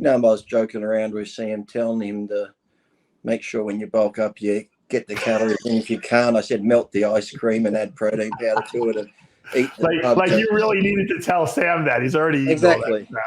I was joking around with Sam, telling him to make sure when you bulk up, you get the calories in. If you can't, I said melt the ice cream and add protein powder to it and eat the like you really needed to tell Sam that. He's already eaten all that crap.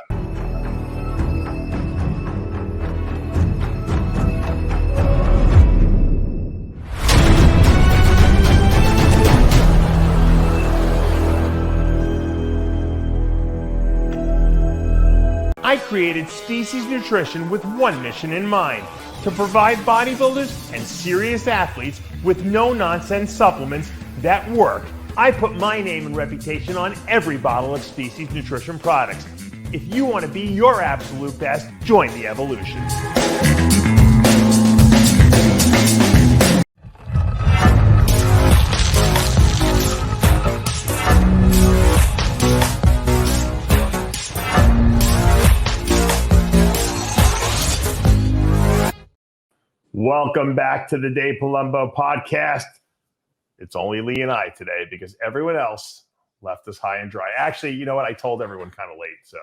I created Species Nutrition with one mission in mind: to provide bodybuilders and serious athletes with no-nonsense supplements that work. I put my name and reputation on every bottle of Species Nutrition products. If you want to be your absolute best, join the evolution. Welcome back to the Dave Palumbo Podcast. It's only Lee and I today because everyone else left us high and dry. Actually, you know what? I told everyone kind of late, so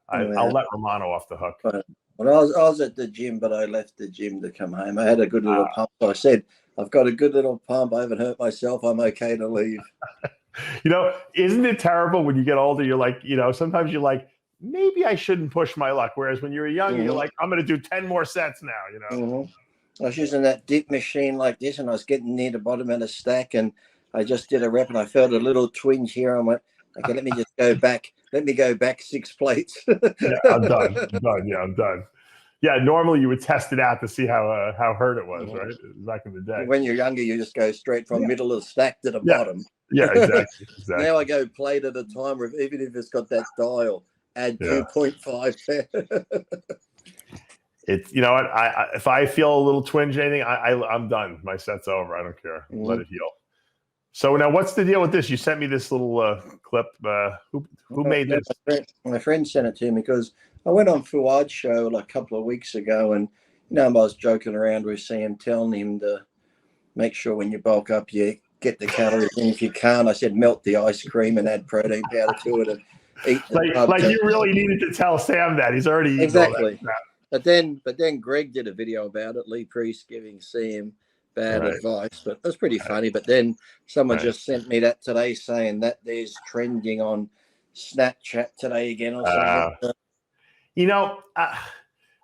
I'll let Romano off the hook. Well, I was at the gym, but I left the gym to come home. I had a good little pump. So I said, I've got a good little pump. I haven't hurt myself. I'm okay to leave. Isn't it terrible when you get older? You're like, sometimes you're like, maybe I shouldn't push my luck. Whereas when you're young, you're like, I'm going to do 10 more sets now, I was using that dip machine like this, and I was getting near the bottom of the stack, and I just did a rep, and I felt a little twinge here. I went, okay, let me just go back. Let me go back 6 plates. Yeah, I'm done. I'm done. Yeah, normally you would test it out to see how hurt it was, right? Back in the day. When you're younger, you just go straight from middle of the stack to the bottom. Yeah, exactly. Now I go plate at a time, even if it's got that dial, add 2.5 there. It's if I feel a little twinge or anything, I'm done. My set's over. I don't care. Let it heal. So now, what's the deal with this? You sent me this little clip. Who made this? My friend sent it to me because I went on Fuad's show like a couple of weeks ago, and I was joking around with Sam, telling him to make sure when you bulk up, you get the calories in. If you can't, I said melt the ice cream and add protein powder to it and eat the like you really needed to tell Sam that. He's already eaten all that crap. But then Gregg did a video about it, Lee Priest giving Sam bad advice, but that's pretty funny. But then someone just sent me that today saying that there's trending on Snapchat today again or something.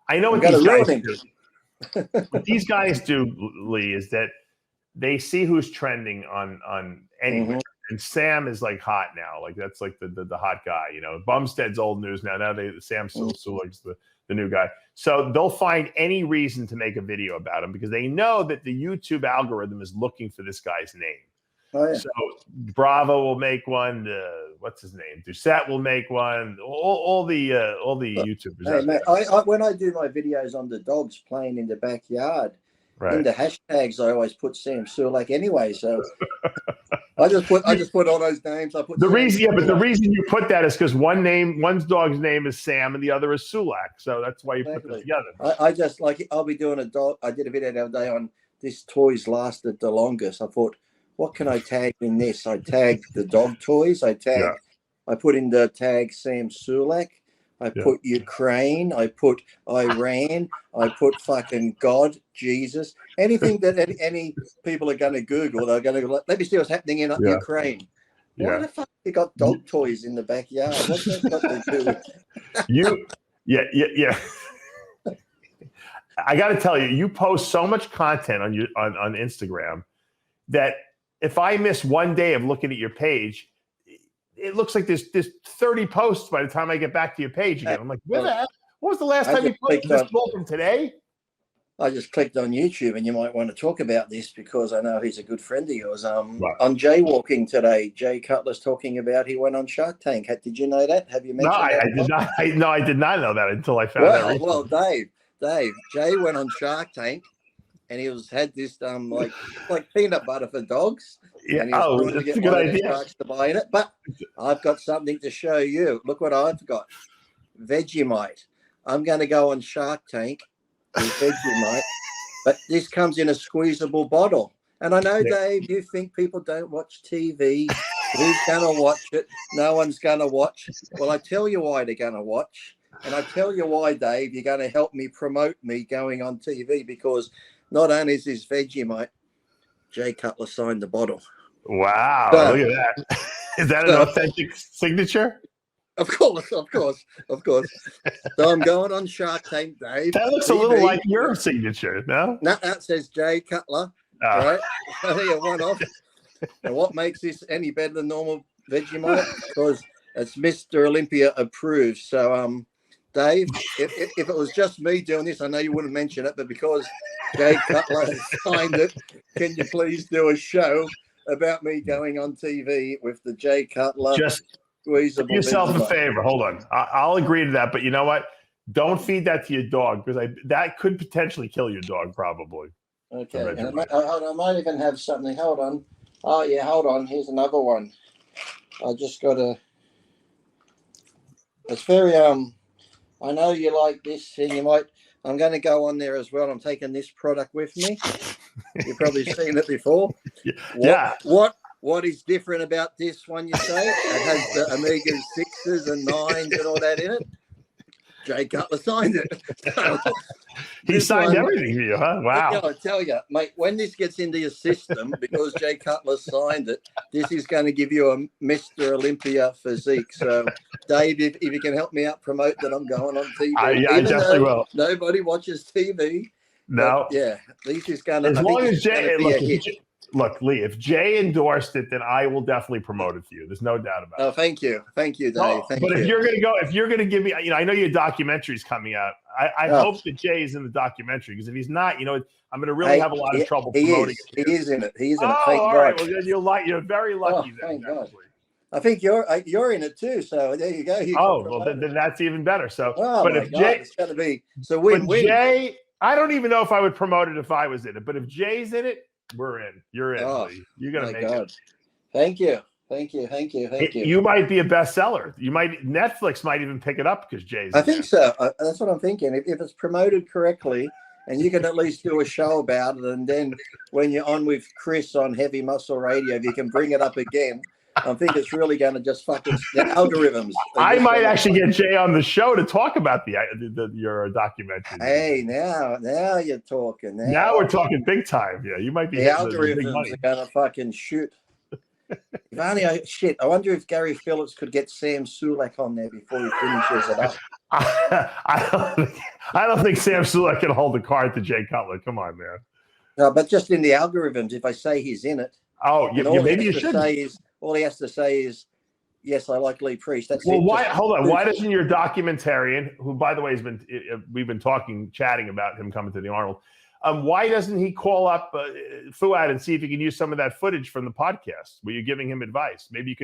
I know what these guys do. What these guys do, Lee, is that they see who's trending on anywhere. And Sam is like hot now. Like that's like the hot guy. Bumstead's old news now. Sam Sulik's the new guy. So they'll find any reason to make a video about him because they know that the YouTube algorithm is looking for this guy's name. Oh, yeah. So Bravo will make one. What's his name? Doucette will make one. All the YouTubers. Hey, mate, when I do my videos on the dogs playing in the backyard, in the hashtags, I always put Sam Sulak anyway. So I just put all those names. The reason you put that is because one's dog's name is Sam and the other is Sulak. So that's why you put them together. I just like I'll be doing a dog. I did a video the other day on this toys lasted the longest. I thought, what can I tag in this? I tagged the dog toys. I put in the tag Sam Sulak. I put Ukraine. I put Iran. I put fucking God, Jesus. Anything that any people are going to Google, they're going to go, let me see what's happening in Ukraine. Why the fuck you got dog toys in the backyard? What's that got to do with Yeah. I got to tell you post so much content on Instagram that if I miss one day of looking at your page, it looks like there's 30 posts by the time I get back to your page again. I'm like, where the hell? What was the last time you posted this poll from today? I just clicked on YouTube, and you might want to talk about this because I know he's a good friend of yours. On Jaywalking today, Jay Cutler's talking about he went on Shark Tank. Did you know that? Have you mentioned that? I did not know that until I found out recently. Well, Dave, Jay went on Shark Tank, and he had this like peanut butter for dogs. Yeah. And he was trying to get one of the sharks to buy in it. But I've got something to show you. Look what I've got. Vegemite. I'm going to go on Shark Tank with Vegemite, but this comes in a squeezable bottle. And I know, Dave, you think people don't watch TV. Who's going to watch it? No one's going to watch. Well, I tell you why they're going to watch. And I tell you why, Dave, you're going to help me promote me going on TV, because not only is this Vegemite, Jay Cutler signed the bottle. Wow, So, look at that. Is that an authentic signature? Of course. So I'm going on Shark Tank, Dave. That looks TV. a little like your signature, no? No, that says Jay Cutler. All right. So yeah, one off. And what makes this any better than normal Vegemite? Because it's Mr. Olympia approved. So, Dave, if it was just me doing this, I know you wouldn't mention it, but because Jay Cutler has signed it, can you please do a show about me going on TV with the Jay Cutler? Just do yourself a favor. Hold on. I'll agree to that. But you know what? Don't feed that to your dog, because that could potentially kill your dog, probably. Okay. And I might even have something. Hold on. Oh, yeah. Hold on. Here's another one. I just got to. It's very. I know you like this thing. You might. I'm going to go on there as well. I'm taking this product with me. You've probably seen it before. What is different about this one, you say? It has the omega-6s and 9s and all that in it. Jay Cutler signed it. He signed everything for you, huh? Wow. I tell you, mate, when this gets into your system, because Jay Cutler signed it, this is going to give you a Mr. Olympia physique. So, Dave, if you can help me out, promote that I'm going on TV. I definitely will. Nobody watches TV. No. Yeah, this is going to. As long as Jay, look, Lee, if Jay endorsed it, then I will definitely promote it for you. There's no doubt about it. Oh, thank you, Dave. But if you're going to give me, I know your documentary's coming out. I hope that Jay is in the documentary, because if he's not, I'm going to really have a lot of trouble promoting it. He is in it. He's in it. Thank all right. Well, you're very lucky. Thank God. I think you're in it too. So there you go. Then that's even better. So, but if Jay, it's going to be so win. Jay, I don't even know if I would promote it if I was in it. But if Jay's in it, we're in. You're in. You're gonna make it. Thank you. You might be a bestseller. Netflix might even pick it up because Jay's. I think so. That's what I'm thinking. If it's promoted correctly, and you can at least do a show about it, and then when you're on with Chris on Heavy Muscle Radio, if you can bring it up again, I think it's really going to just fucking the algorithms. I might actually get Jay on the show to talk about your documentary. Hey, now you're talking. Now we're talking big time. Yeah, you might be. The algorithms are going to fucking shoot. If only I wonder if Gary Phillips could get Sam Sulek on there before he finishes it up. I don't think Sam Sulek can hold a card to Jay Cutler. Come on, man. No, but just in the algorithms, if I say he's in it. Oh, maybe you should. All he has to say is, yes, I like Lee Priest. That's it. Hold on. Why doesn't your documentarian, who, by the way, we've been chatting about him coming to the Arnold, why doesn't he call up Fuad and see if he can use some of that footage from the podcast where you're giving him advice? Maybe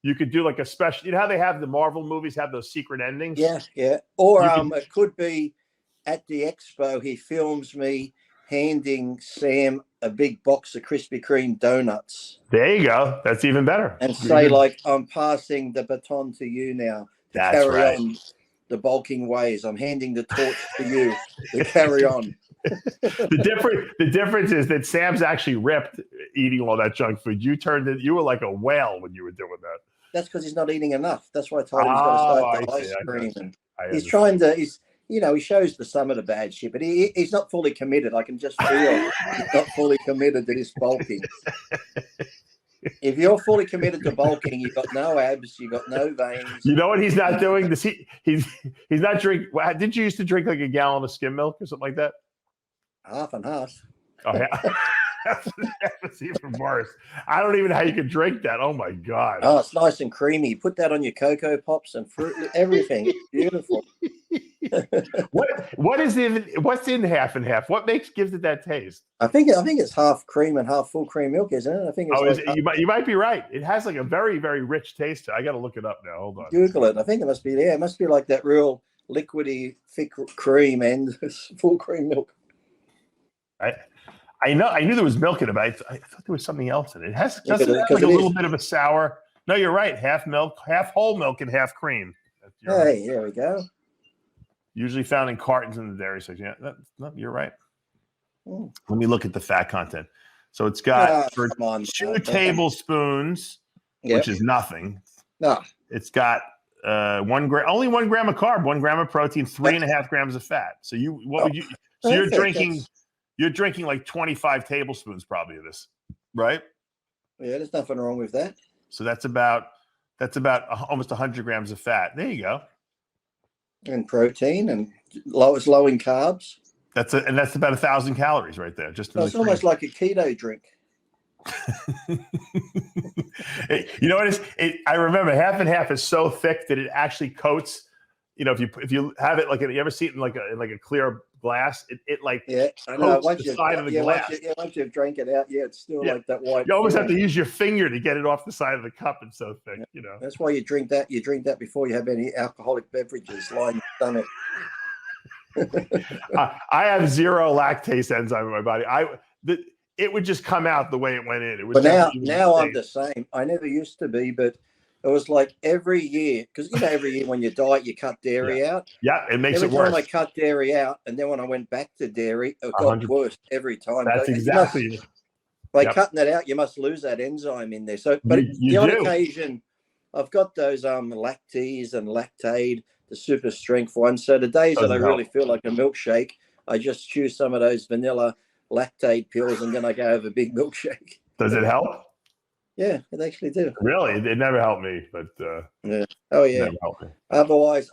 you could do like a special. You know how they have the Marvel movies have those secret endings? Yeah. Or it could be at the expo. He films me handing Sam a big box of Krispy Kreme donuts. There you go. That's even better. And say, like, I'm passing the baton to you now to carry on the bulking ways. I'm handing the torch to you to carry on. The difference is that Sam's actually ripped eating all that junk food. You were like a whale when you were doing that. That's because he's not eating enough. That's why I told him he's got to start the ice cream. He's trying to. He shows some of the bad shit, but he's not fully committed. I can just feel he's not fully committed to this bulking. If you're fully committed to bulking, you've got no abs, you've got no veins. You know what he's not doing? He's not drinking. Did you used to drink like a gallon of skim milk or something like that? Half and half. Oh, yeah. That's even worse. I don't even know how you can drink that. Oh my God. Oh, it's nice and creamy. Put that on your Cocoa Pops and fruit, everything. It's beautiful. What's in half and half? What gives it that taste? I think it's half cream and half full cream milk, isn't it? I think it's you might be right. It has like a very, very rich taste. I got to look it up now. Hold on. Google it. I think it must be there. It must be like that real liquidy thick cream and full cream milk. I knew there was milk in it, but I thought there was something else in it. It has like a little bit of a sour. No, you're right. Half milk, half whole milk, and half cream. Hey, there we go. Usually found in cartons in the dairy section. Yeah, no, you're right. Let me look at the fat content. So it's got 2 tablespoons, which is nothing. No. It's got only 1 gram of carb, 1 gram of protein, 3.5 grams of fat. So so you're drinking like 25 tablespoons probably of this, right? Yeah, there's nothing wrong with that. So that's about almost 100 grams of fat. There you go. And protein and low in carbs. That's about 1,000 calories right there. Just it's almost like a keto drink. You know what it is? I remember half and half is so thick that it actually coats. You know, if you have it like you ever see it in like a clear glass, it like coats the side of the glass. Once you've drank it out, it's still like that white. You almost have to use your finger to get it off the side of the cup. It's so thick, you know. That's why you drink that. You drink that before you have any alcoholic beverages lying in your stomach. I have zero lactase enzyme in my body. It would just come out the way it went in. It would. But now I'm the same. I never used to be, but it was like every year, because every year when you diet, you cut dairy out. Yeah, it makes it worse. Every time I cut dairy out, and then when I went back to dairy, it got worse every time. That's exactly. By cutting that out, you must lose that enzyme in there. So, but the odd occasion, I've got those lactase and lactate, the super strength ones. So the days that I really feel like a milkshake, I just chew some of those vanilla lactate pills, and then I go have a big milkshake. Does it help? Yeah, it actually do. Really? It never helped me, but yeah. Oh yeah. Never helped me. Otherwise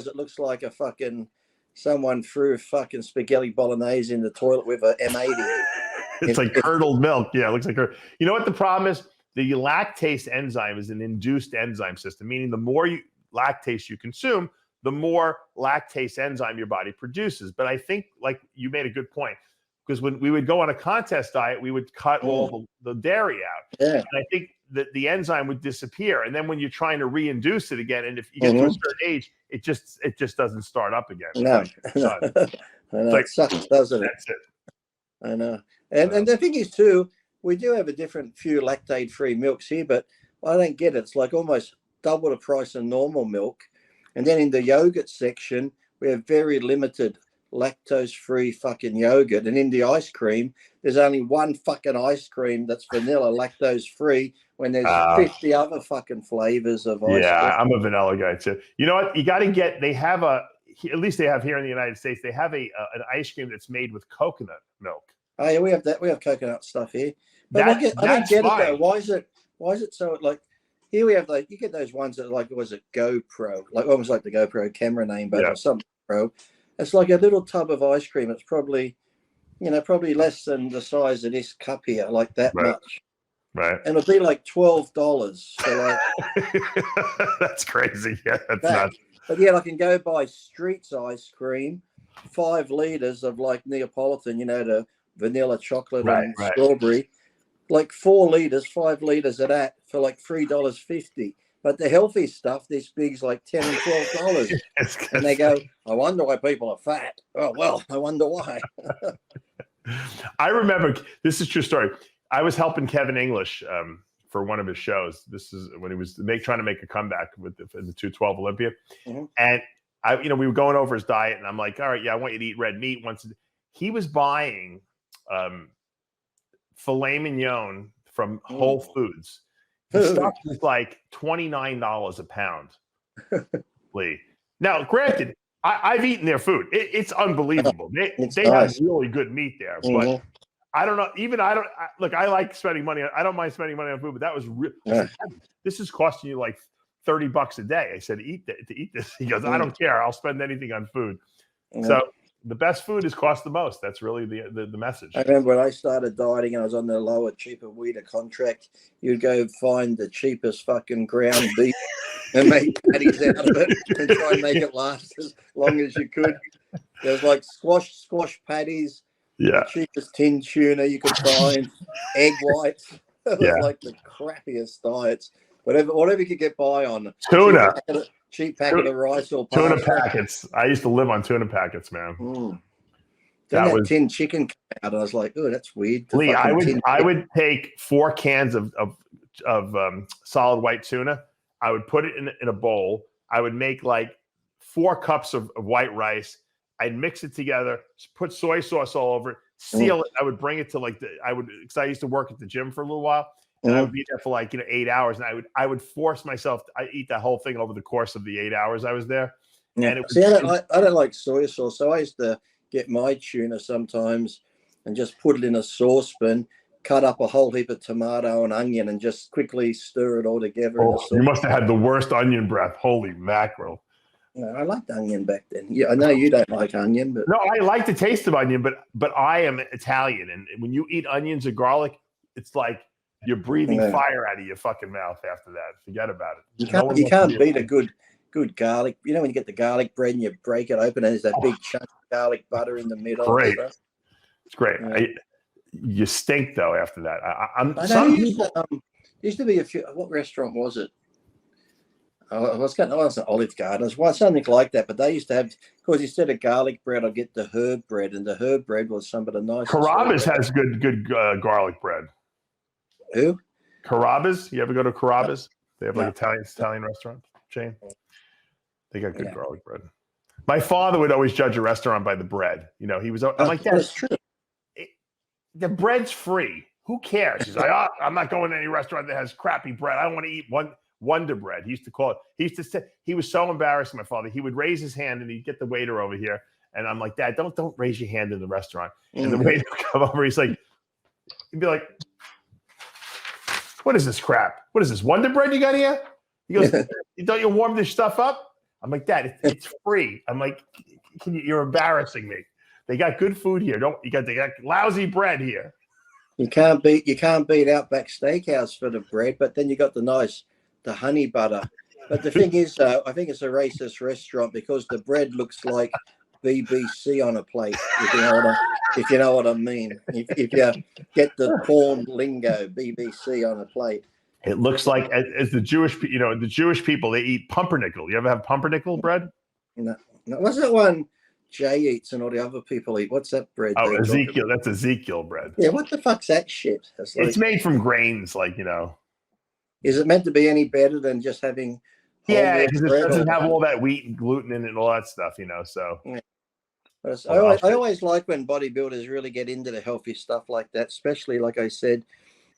it looks like someone threw fucking spaghetti bolognese in the toilet with a M80. It's like curdled milk. Yeah, it looks like her. You know what the problem is? The lactase enzyme is an induced enzyme system, meaning the more lactase you consume, the more lactase enzyme your body produces. But I think, like you made a good point, because when we would go on a contest diet, we would cut all the dairy out. Yeah. And I think that the enzyme would disappear. And then when you're trying to reinduce it again, and if you get to a certain age, it just doesn't start up again. No. I know. It sucks, doesn't it? That's it. I know. And the thing is, too, we do have a few lactate-free milks here, but I don't get it. It's like almost double the price of normal milk. And then in the yogurt section, we have very limited lactose-free fucking yogurt. And in the ice cream, there's only one fucking ice cream that's vanilla lactose-free when there's 50 other fucking flavors of ice cream. Yeah, I'm a vanilla guy, too. You know what? You got to get – they have at least they have here in the United States, they have an ice cream that's made with coconut milk. Oh, yeah, we have that. We have coconut stuff here. But I don't get it, though. Why is it so, like, here we have, like, you get those ones that, like, was it GoPro? Like, almost like the GoPro camera name, but some Pro. It's like a little tub of ice cream. It's probably less than the size of this cup here, like that much. Right. And it'll be like $12. So like, that's crazy. Yeah, that's nuts. But yeah, I can go buy Streets ice cream, 5 liters of like Neapolitan, the vanilla chocolate and strawberry, like 4 liters, 5 liters of that for like $3.50. But the healthy stuff, this big's like $10 and $12. And they go, I wonder why people are fat. Oh, well, I wonder why. I remember, this is a true story. I was helping Kevin English for one of his shows. This is when he was trying to make a comeback with the 212 Olympia. Mm-hmm. And we were going over his diet, and I'm like, all right, yeah, I want you to eat red meat once. He was buying filet mignon from Whole Foods. The stuff was like $29 a pound. Lee. Now, granted, I've eaten their food. It's unbelievable. They have really good meat there, but I don't know. Look, I like spending money. I don't mind spending money on food, but that was real. This is costing you like $30 a day. I said, eat this. He goes, I don't care. I'll spend anything on food. So the best food is cost the most. That's really the message. I remember when I started dieting and I was on the lower, cheaper weeder contract, you'd go find the cheapest fucking ground beef and make patties out of it and try and make it last as long as you could. There was like squash patties, the cheapest tin tuna you could find, egg whites. It was like the crappiest diets. Whatever you could get by on. Tuna. Cheap packet of rice or pasta. Tuna packets. I used to live on tuna packets, man. Then that tin chicken came out, and I was like, "Oh, that's weird." Lee, I would take 4 cans of solid white tuna. I would put it in a bowl. I would make like 4 cups of white rice. I'd mix it together, put soy sauce all over it, seal it. I would bring it to because I used to work at the gym for a little while. and I would be there for like 8 hours, and I would force myself. I eat that whole thing over the course of the 8 hours I was there. Yeah. And See, I don't like soy sauce, so I used to get my tuna sometimes and just put it in a saucepan, cut up a whole heap of tomato and onion, and just quickly stir it all together. You must have had the worst onion breath. Holy mackerel! No, I liked onion back then. Yeah, I know you don't like onion, but no, I like the taste of onion, but I am Italian, and when you eat onions or garlic, it's like you're breathing fire out of your fucking mouth after that. Forget about it. You can't beat a good garlic. You know, when you get the garlic bread and you break it open and there's that big chunk of garlic butter in the middle. Great. It's great. Yeah. You stink though after that. Used to be a few. What restaurant was it? It wasn't Olive Garden. It was something like that. But they used to have, because instead of garlic bread, I'd get the herb bread, and the herb bread was some of the nicest. Carrabba's has good garlic bread. Who? Carrabba's. You ever go to Carrabba's? They have like Italian restaurant chain. They got good garlic bread. My father would always judge a restaurant by the bread. You know, he was. I'm like, that's true. The bread's free. Who cares? He's like, I'm not going to any restaurant that has crappy bread. I don't want to eat Wonder Bread. He used to call it. He used to say, he was so embarrassed. My father. He would raise his hand and he'd get the waiter over here, and I'm like, Dad, don't raise your hand in the restaurant. And the waiter would come over. He'd be like, what is this crap? What is this Wonder Bread you got here? He goes, don't you warm this stuff up? I'm like, Dad, it's free. I'm like, you're embarrassing me. They got good food here. They got lousy bread here. You can't beat Outback Steakhouse for the bread, but then you got the honey butter. But the thing is, I think it's a racist restaurant because the bread looks like BBC on a plate. If you know what I mean. If you get the porn lingo, BBC on a plate. It looks like as the Jewish people, they eat pumpernickel. You ever have pumpernickel bread? No. What's that one Jay eats and all the other people eat? What's that bread? Oh, Ezekiel. That's Ezekiel bread. Yeah, what the fuck's that shit? It's made from grains, Is it meant to be any better than just having? Yeah, because it doesn't have all that wheat and gluten in it and all that stuff, So. Yeah. I always like when bodybuilders really get into the healthy stuff like that, especially like I said,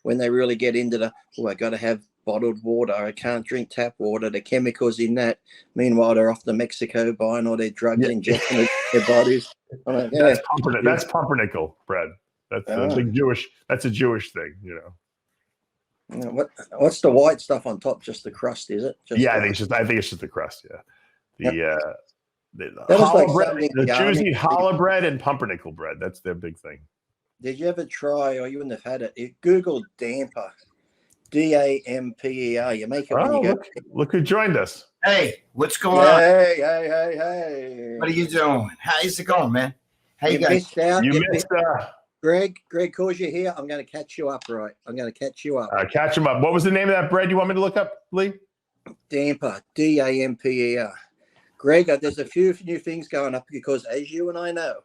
when they really get into I got to have bottled water. I can't drink tap water. The chemicals in that. Meanwhile, they're off to Mexico buying all their drugs, injecting it in their bodies. Like, that's pumpernickel bread. That's a Jewish. That's a Jewish thing, What's the white stuff on top? Just the crust, is it? I think it's just the crust. Yeah. The challah bread. The Jews eat challah bread and pumpernickel bread. That's their big thing. Did you ever try, or you wouldn't have had it? Google damper, DAMPER. You make it when you go. Look who joined us. Hey, what's going on? Hey. What are you doing? How's it going, man? How you guys? You missed Greg calls you here. I'm going to catch you up, right? I'm going to catch you up. Catch him up. What was the name of that bread you want me to look up, Lee? Damper, DAMPER. Greg, there's a few new things going up because, as you and I know,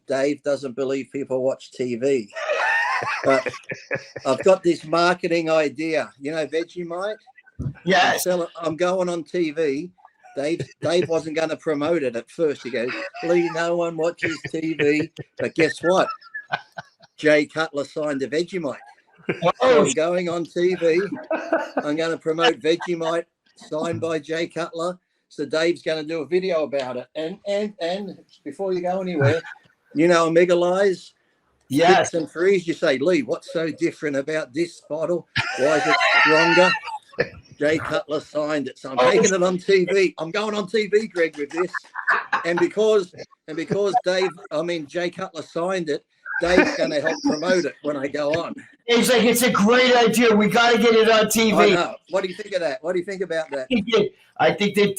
Dave doesn't believe people watch TV. But I've got this marketing idea. Vegemite? Yes. I'm going on TV. Dave wasn't going to promote it at first. He goes, Lee, no one watches TV. But guess what? Jay Cutler signed a Vegemite. So I'm going on TV. I'm going to promote Vegemite signed by Jay Cutler. So Dave's going to do a video about it. And before you go anywhere, Megalize, yes, and freeze. You say, Lee, what's so different about this bottle? Why is it stronger? Jay Cutler signed it, so I'm taking it on TV. I'm going on TV, Greg, with this. And because Jay Cutler signed it, Dave's going to help promote it when I go on. He's like, it's a great idea. We got to get it on TV. I know. What do you think of that? What do you think about that? I think that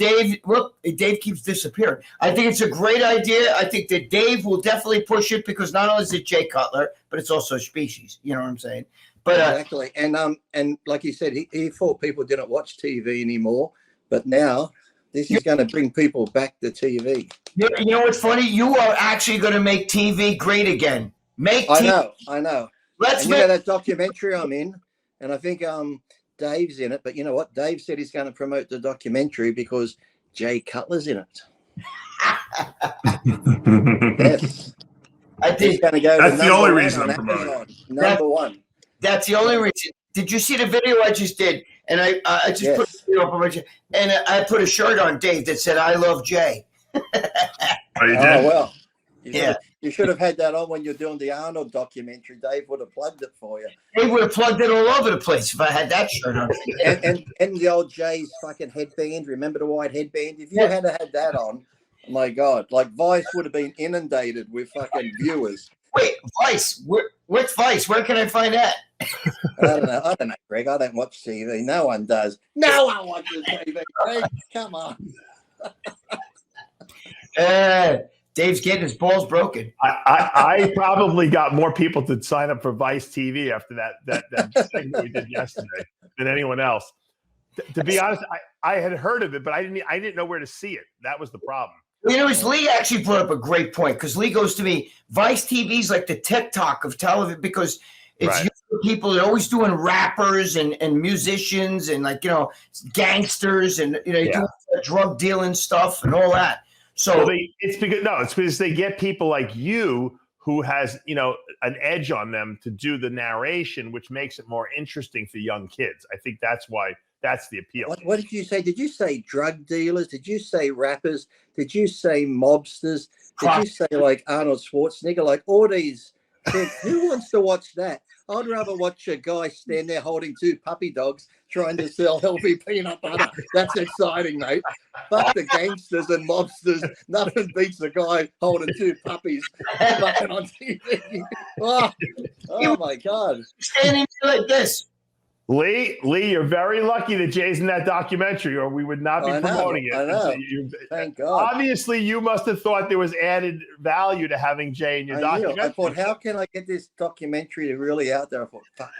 Dave keeps disappearing. I think it's a great idea. I think that Dave will definitely push it because not only is it Jay Cutler, but it's also species. You know what I'm saying? But exactly. And like you said, he thought people didn't watch TV anymore, but now this is going to bring people back to TV. You know what's funny? You are actually going to make TV great again. I know. Let's make that documentary I'm in, and I think Dave's in it. But you know what? Dave said he's going to promote the documentary because Jay Cutler's in it. Yes, I think he's going to go. That's the only reason I'm promoting. Number one. That's the only reason. Did you see the video I just did? And I just Yes. put a video up on my, and I put a shirt on, Dave, that said "I love Jay." Oh, you did? Oh, well. Yeah. You should have had that on when you're doing the Arnold documentary. Dave would have plugged it for you. They would have plugged it all over the place if I had that shirt on. And the old Jay's fucking headband. Remember the white headband? If you had that on, oh my God, like Vice would have been inundated with fucking viewers. Wait, Vice? What's Vice? Where can I find that? I don't know, Greg. I don't watch TV. No one does. No one watches TV, Greg. Come on. Dave's getting his balls broken. I probably got more people to sign up for Vice TV after that segment we did yesterday than anyone else. To be honest, I had heard of it, but I didn't know where to see it. That was the problem. You know, Lee actually brought up a great point, because Lee goes to me, Vice TV is like the TikTok of television, because it's younger people. They're always doing rappers and musicians and, like, you know, gangsters and, you know, doing drug dealing stuff and all that. So it's because they get people like you who has, you know, an edge on them to do the narration, which makes it more interesting for young kids. I think that's why. That's the appeal. What did you say? Did you say drug dealers? Did you say rappers? Did you say mobsters? Did you say like Arnold Schwarzenegger? Like all these kids, who wants to watch that? I'd rather watch a guy stand there holding 2 puppy dogs trying to sell healthy peanut butter. That's exciting, mate. Fuck the gangsters and mobsters. Nothing beats the guy holding 2 puppies fucking on TV. Oh my God. Standing there like this. Lee, you're very lucky that Jay's in that documentary, or we would not be promoting it. I know. Thank God. Obviously, you must have thought there was added value to having Jay in your documentary. I thought, how can I get this documentary really out there? I thought, fuck,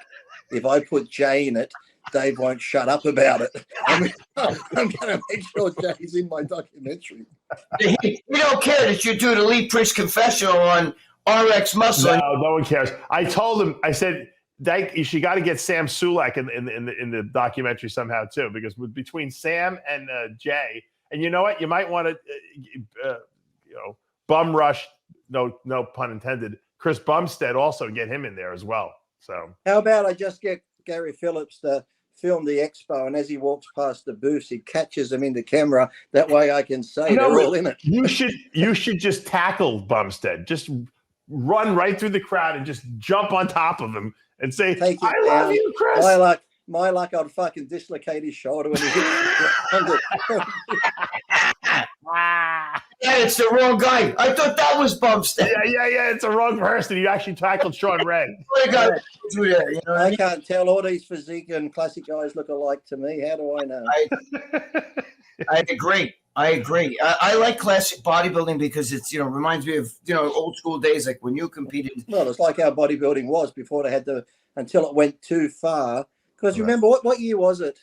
if I put Jay in it, Dave won't shut up about it. I'm going to make sure Jay's in my documentary. You don't care that you do the Lee Priest confessional on RxMuscle. No one cares. I told him, I said, you got to get Sam Sulek in the documentary somehow too, because between Sam and Jay, and you know what, you might want to, bum rush, no pun intended, Chris Bumstead also, get him in there as well. So how about I just get Gary Phillips to film the expo, and as he walks past the booths, he catches them in the camera. That way I can say they're all in it. You should just tackle Bumstead. Just run right through the crowd and just jump on top of him and say, I love you, Chris. My luck, I'd fucking dislocate his shoulder when he hits the Yeah, it's the wrong guy. I thought that was Bumstead. Yeah, it's the wrong person. You actually tackled Sean Ray. I can't tell. All these physique and classic guys look alike to me. How do I know? I agree. I like classic bodybuilding because it's, reminds me of, old school days, like when you competed. Well, it's like how bodybuilding was before they had until it went too far. Because remember, what year was it?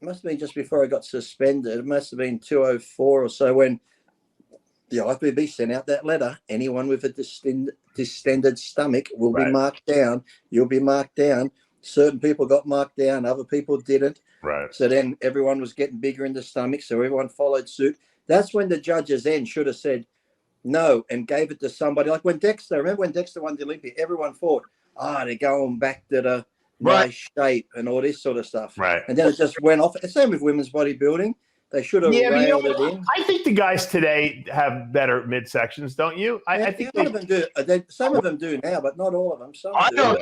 It must have been just before I got suspended. It must have been 2004 or so when the IFBB sent out that letter. Anyone with a distended stomach will be marked down. You'll be marked down. Certain people got marked down. Other people didn't. Right. So then everyone was getting bigger in the stomach. So everyone followed suit. That's when the judges then should have said no and gave it to somebody. Like when Dexter, remember when Dexter won the Olympia, everyone thought, they're going back to the nice shape and all this sort of stuff. Right. And then it just went off. Same with women's bodybuilding. They should have railed it in. I think the guys today have better midsections, don't you? I think some of them do. Some of them do now, but not all of them. Some do.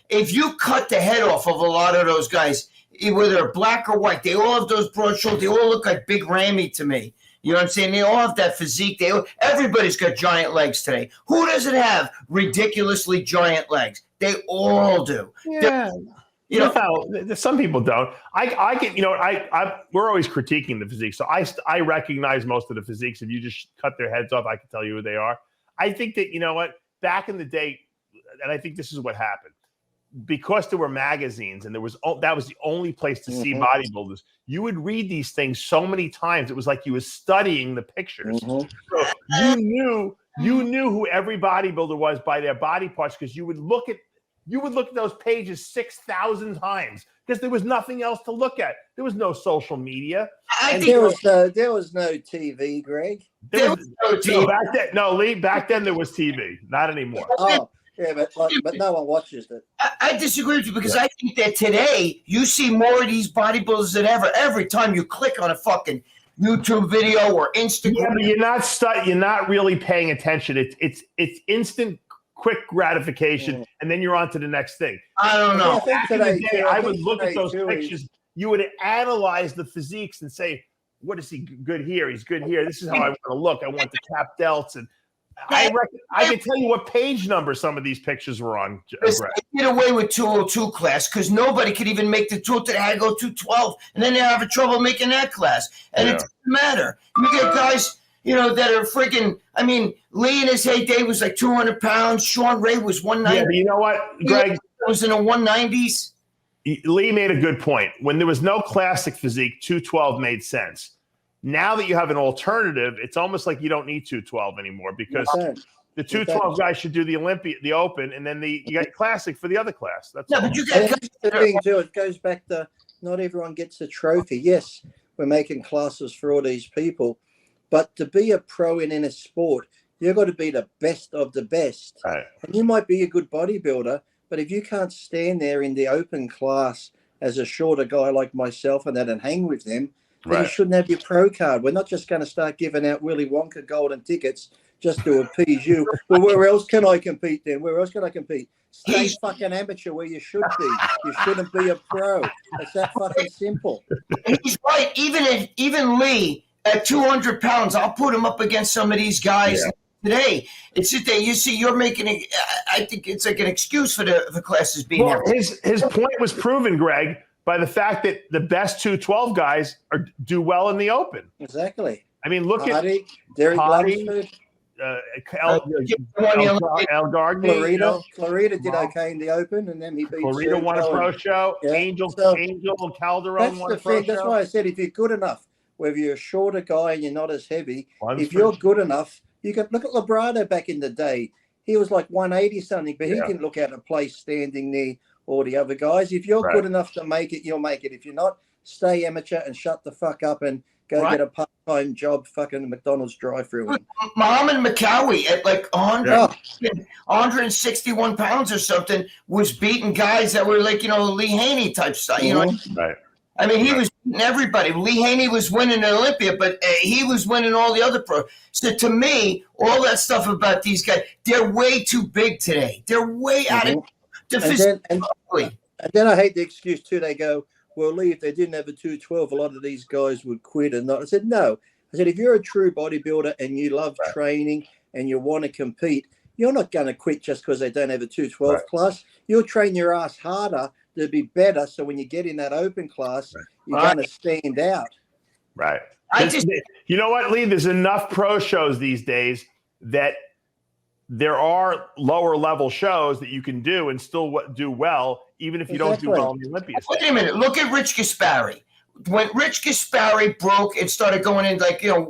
If you cut the head off of a lot of those guys, whether they're black or white, they all have those broad shoulders. They all look like Big Rammy to me. You know what I'm saying? They all have that physique. Everybody's got giant legs today. Who doesn't have ridiculously giant legs? They all do. Yeah. Some people don't. I get, we're always critiquing the physique. So I recognize most of the physiques. If you just cut their heads off, I can tell you who they are. I think that, back in the day, and I think this is what happened, because there were magazines and that was the only place to see bodybuilders. You would read these things so many times. It was like you were studying the pictures. So you knew who every bodybuilder was by their body parts, because you would look at those pages 6,000 times because there was nothing else to look at. There was no social media. There was no TV, Greg. There was no TV. Lee, back then there was TV. Not anymore. Yeah, but no one watches it. I disagree with you because I think that today you see more of these bodybuilders than ever. Every time you click on a fucking YouTube video or Instagram, yeah, but you're not really paying attention. It's instant, quick gratification, and then you're on to the next thing. I don't know. I think today, I would look at those pictures. You would analyze the physiques and say, "What is he good here? He's good here. This is how I want to look. I want the cap delts." And I can tell you what page number some of these pictures were on. I get away with 202 class because nobody could even make the 202. They had to go 212, and then they're having trouble making that class. And it doesn't matter. You get guys, that are freaking. I mean, Lee in his heyday was like 200 pounds. Sean Ray was 190. Yeah, but you know what, Greg? Was in the 190s. Lee made a good point. When there was no classic physique, 212 made sense. Now that you have an alternative, it's almost like you don't need 212 anymore because the 212 guys should do the Open, and then you got classic for the other class. That's but you got the thing too. It goes back to not everyone gets a trophy. Yes, we're making classes for all these people, but to be a pro in any sport, you've got to be the best of the best. Right. And you might be a good bodybuilder, but if you can't stand there in the open class as a shorter guy like myself and hang with them, then you shouldn't have your pro card. We're not just going to start giving out Willy Wonka golden tickets just to appease you. Well, where else can I compete then? Where else can I compete? Stay fucking amateur where you should be. You shouldn't be a pro. It's that fucking simple. He's right. Even Lee at 200 pounds, I'll put him up against some of these guys today. It's just that you see, you're making it. I think it's like an excuse for the classes being there. His point was proven, Greg, by the fact that the best 212 guys do well in the Open. Exactly. I mean, look Hardy, Derek Lunsford, El Gardner. Clarita did okay in the Open, and then he beat Clarita won a pro show. Yeah. Angel and Calderon won a pro show. That's why I said if you're good enough, whether you're a shorter guy and you're not as heavy, Lunsford. If you're good enough, you can look at Labrado back in the day. He was like 180 something, but he didn't look out of place standing there. All the other guys. If you're good enough to make it, you'll make it. If you're not, stay amateur and shut the fuck up and go get a part-time job fucking McDonald's drive-through. Muhammad Makawi at like 161 pounds or something was beating guys that were like, Lee Haney type stuff. Right. I mean, he was beating everybody. Lee Haney was winning Olympia, but he was winning all the other pros. So to me, all that stuff about these guys, they're way too big today. They're way out of and then I hate the excuse too. They go, well, Lee, if they didn't have a 212, a lot of these guys would quit. And not. I said, no. I said, if you're a true bodybuilder and you love training and you want to compete, you're not going to quit just because they don't have a 212 class. You'll train your ass harder to be better. So when you get in that open class, you're going to stand out. Right. You know what, Lee? There's enough pro shows these days that there are lower level shows that you can do and still do well, even if you don't do well in the Olympics. Wait a minute. Look at Rich Gaspari. When Rich Gaspari broke and started going in,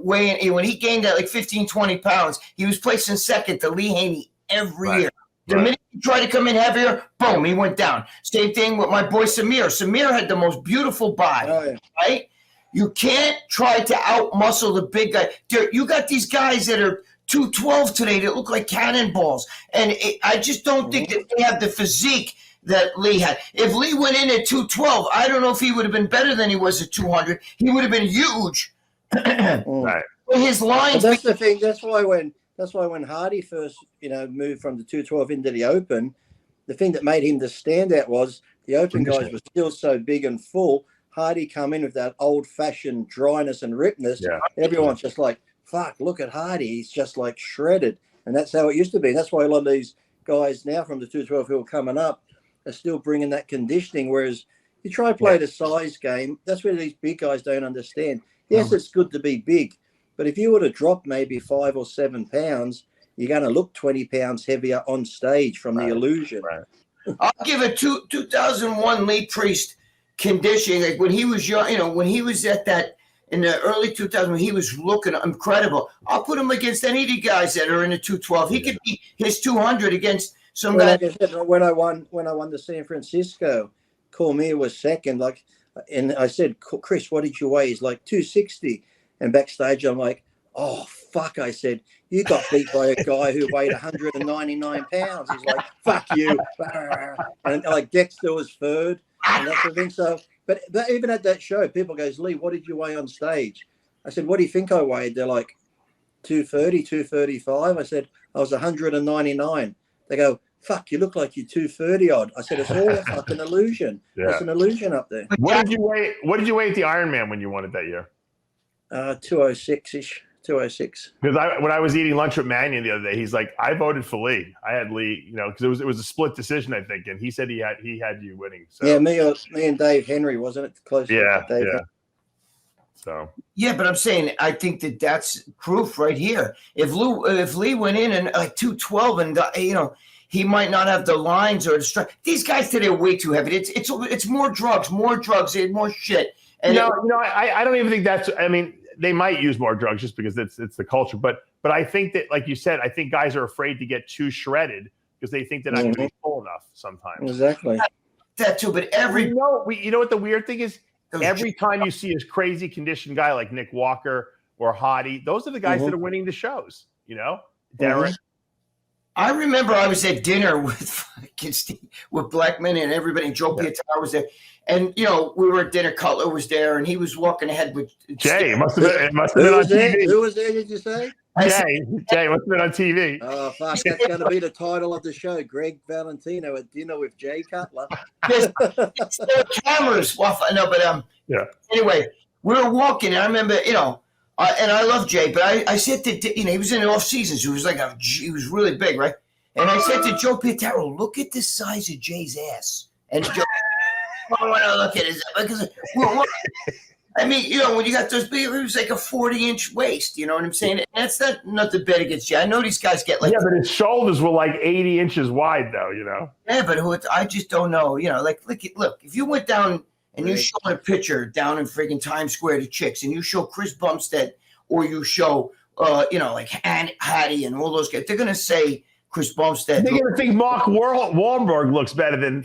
weighing, when he gained that 15, 20 pounds, he was placing second to Lee Haney every year. The minute he tried to come in heavier, boom, he went down. Same thing with my boy Samir. Samir had the most beautiful body, right? You can't try to out-muscle the big guy. You got these guys that are 212 today that look like cannonballs. And I just don't think that they have the physique that Lee had. If Lee went in at 212, I don't know if he would have been better than he was at 200. He would have been huge. Right. His lines. But that's the thing. That's why when Hardy first, moved from the 212 into the Open, the thing that made him the standout was the Open guys were still so big and full. Hardy come in with that old-fashioned dryness and ripness. Yeah. Everyone's just like, fuck, look at Hardy. He's just like shredded. And that's how it used to be. That's why a lot of these guys now from the 212 who are coming up are still bringing that conditioning. Whereas you try to play the size game, that's where these big guys don't understand. Yes, it's good to be big. But if you were to drop maybe 5 or 7 pounds, you're going to look 20 pounds heavier on stage from the illusion. Right. I'll give it 2001 Lee Priest conditioning. Like when he was young, when he was at that, in the early 2000s, he was looking incredible. I'll put him against any of the guys that are in the 212. He could be his 200 against some guy. Like I said, when I won the San Francisco, Cormier was second. And I said, Chris, what did you weigh? He's like 260. And backstage, I'm like, oh fuck, I said, you got beat by a guy who weighed 199 pounds. He's like, fuck you. And like Dexter was third and that sort of thing. So, but even at that show, people goes, Lee, what did you weigh on stage? I said, what do you think I weighed? They're like, 230, 235. I said, I was 199. They go, fuck, you look like you're 230 odd. I said, it's all a fucking illusion. Yeah. It's an illusion up there. What did you weigh at the Ironman when you won it that year? 206-ish, 206. Because when I was eating lunch with Mannion the other day, he's like, I voted for Lee. I had Lee, you know, because it was a split decision, I think, and he said he had you winning. So. Yeah, me and Dave Henry, wasn't it? Close. Yeah, Dave yeah. So. Yeah, but I'm saying I think that's proof right here. If Lee went in and like 212 and you know, he might not have the lines or the strength. These guys today are way too heavy. It's more drugs, more shit. And I don't even think that's. I mean, they might use more drugs just because it's the culture. But I think that, like you said, I think guys are afraid to get too shredded because they think they're not going to be full enough sometimes. Exactly. That too, but you know what the weird thing is? Every time you see a crazy conditioned guy like Nick Walker or Hottie, those are the guys that are winning the shows. You know, Derek. I remember I was at dinner with Blackman and everybody, and Joe Pietaro was there. And, you know, we were at dinner, Cutler was there, and he was walking ahead with Jay. It must have been on TV. Who was there, did you say? Jay must have been on TV. Oh, fuck, that's going to be the title of the show, Gregg Valentino at dinner with Jay Cutler. There's cameras. No, but anyway, we were walking, and I remember, you know, and I love Jay, but I said to, you know, he was in the off season, so he was like, he was really big, right? And I said to Joe Pietaro, look at the size of Jay's ass. And Joe, I want to look at his, because, I mean, you know, when you got those big, it was like a 40-inch waist, you know what I'm saying? And that's not the bet against Jay. I know these guys get like. Yeah, but his shoulders were like 80 inches wide, though, you know? Yeah, but I just don't know, you know, like, look, if you went down and you show a picture down in friggin' Times Square to chicks, and you show Chris Bumstead, or you show, you know, like Hattie and all those guys, they're gonna say Chris Bumstead. They're gonna think Mark Wahlberg looks better than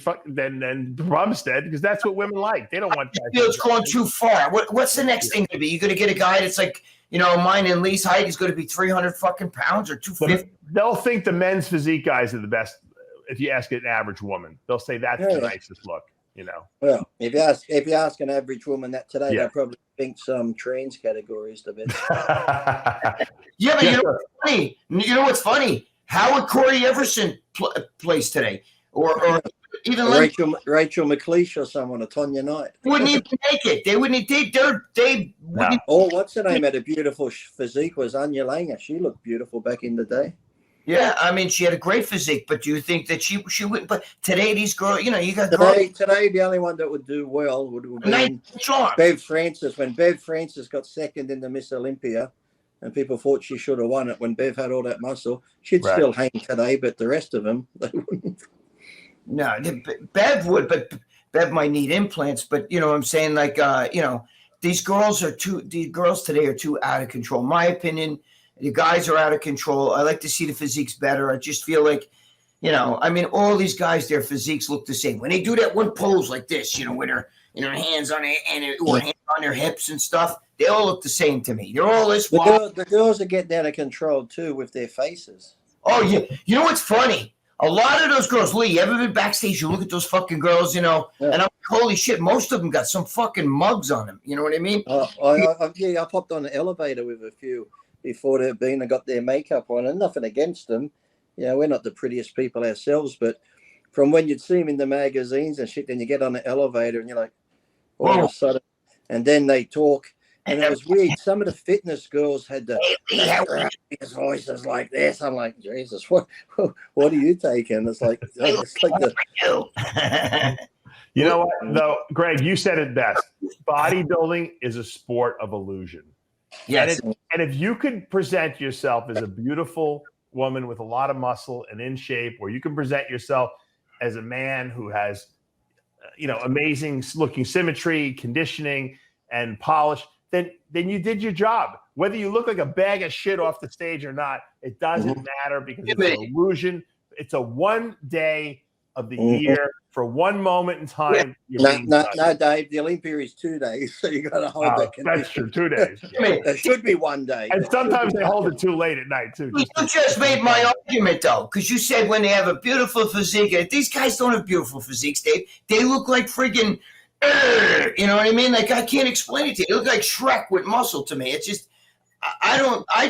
Bumstead because that's what women like. They don't want that. It's going too far. What's the next thing to be? You're gonna get a guy that's like, you know, mine and Lee's height is gonna be 300 fucking pounds or 250. They'll think the men's physique guys are the best. If you ask an average woman, they'll say that's the nicest look. You know, well, if you ask an average woman that today, they probably think some trans categories the best. Yeah, but you know what's funny? You know what's funny? How would Corey Everson place today, or even Rachel McLeish or someone, or Tonya Knight? Wouldn't even make it. They wouldn't. They wouldn't. Oh, what's her name? Had a beautiful physique was Anya Langer. She looked beautiful back in the day. Yeah, I mean, she had a great physique, but do you think that she wouldn't? But today, these girls, you know, you got today the only one that would do well would be Bev Francis. When Bev Francis got second in the Miss Olympia, and people thought she should have won it when Bev had all that muscle, she'd still hang today, but the rest of them, they wouldn't. No, Bev would, but Bev might need implants. But you know what I'm saying? Like, you know, the girls today are too out of control. My opinion. The guys are out of control. I like to see the physiques better. I just feel like, you know, I mean, all these guys, their physiques look the same. When they do that one pose like this, you know, with their hands on hands on their hips and stuff, they all look the same to me. They're all this wild. The girls are getting out of control too with their faces. Oh yeah, you know what's funny? A lot of those girls, Lee, you ever been backstage? You look at those fucking girls, you know, and I'm like, holy shit, most of them got some fucking mugs on them. You know what I mean? I popped on the elevator with a few before they've been and got their makeup on, and nothing against them. You know, we're not the prettiest people ourselves, but from when you'd see them in the magazines and shit, then you get on the elevator and you're like, all of a sudden, and then they talk, and it was weird. Some of the fitness girls had the voices like this. I'm like, Jesus, what are you taking? It's like the. You know what, though, Greg, you said it best. Bodybuilding is a sport of illusion. Yes. And if you could present yourself as a beautiful woman with a lot of muscle and in shape, or you can present yourself as a man who has, you know, amazing looking symmetry, conditioning, and polish, then you did your job. Whether you look like a bag of shit off the stage or not, it doesn't matter because it's an illusion. It's a one day of the year for one moment in time. No, Dave. The Olympia is 2 days, so you got to hold that condition. That's true. 2 days. I mean, It should be 1 day. And sometimes they hold it too late at night too. You just made my argument though, because you said when they have a beautiful physique, these guys don't have beautiful physiques, Dave. They look like friggin', you know what I mean? Like I can't explain it to you. They look like Shrek with muscle to me. It's just, I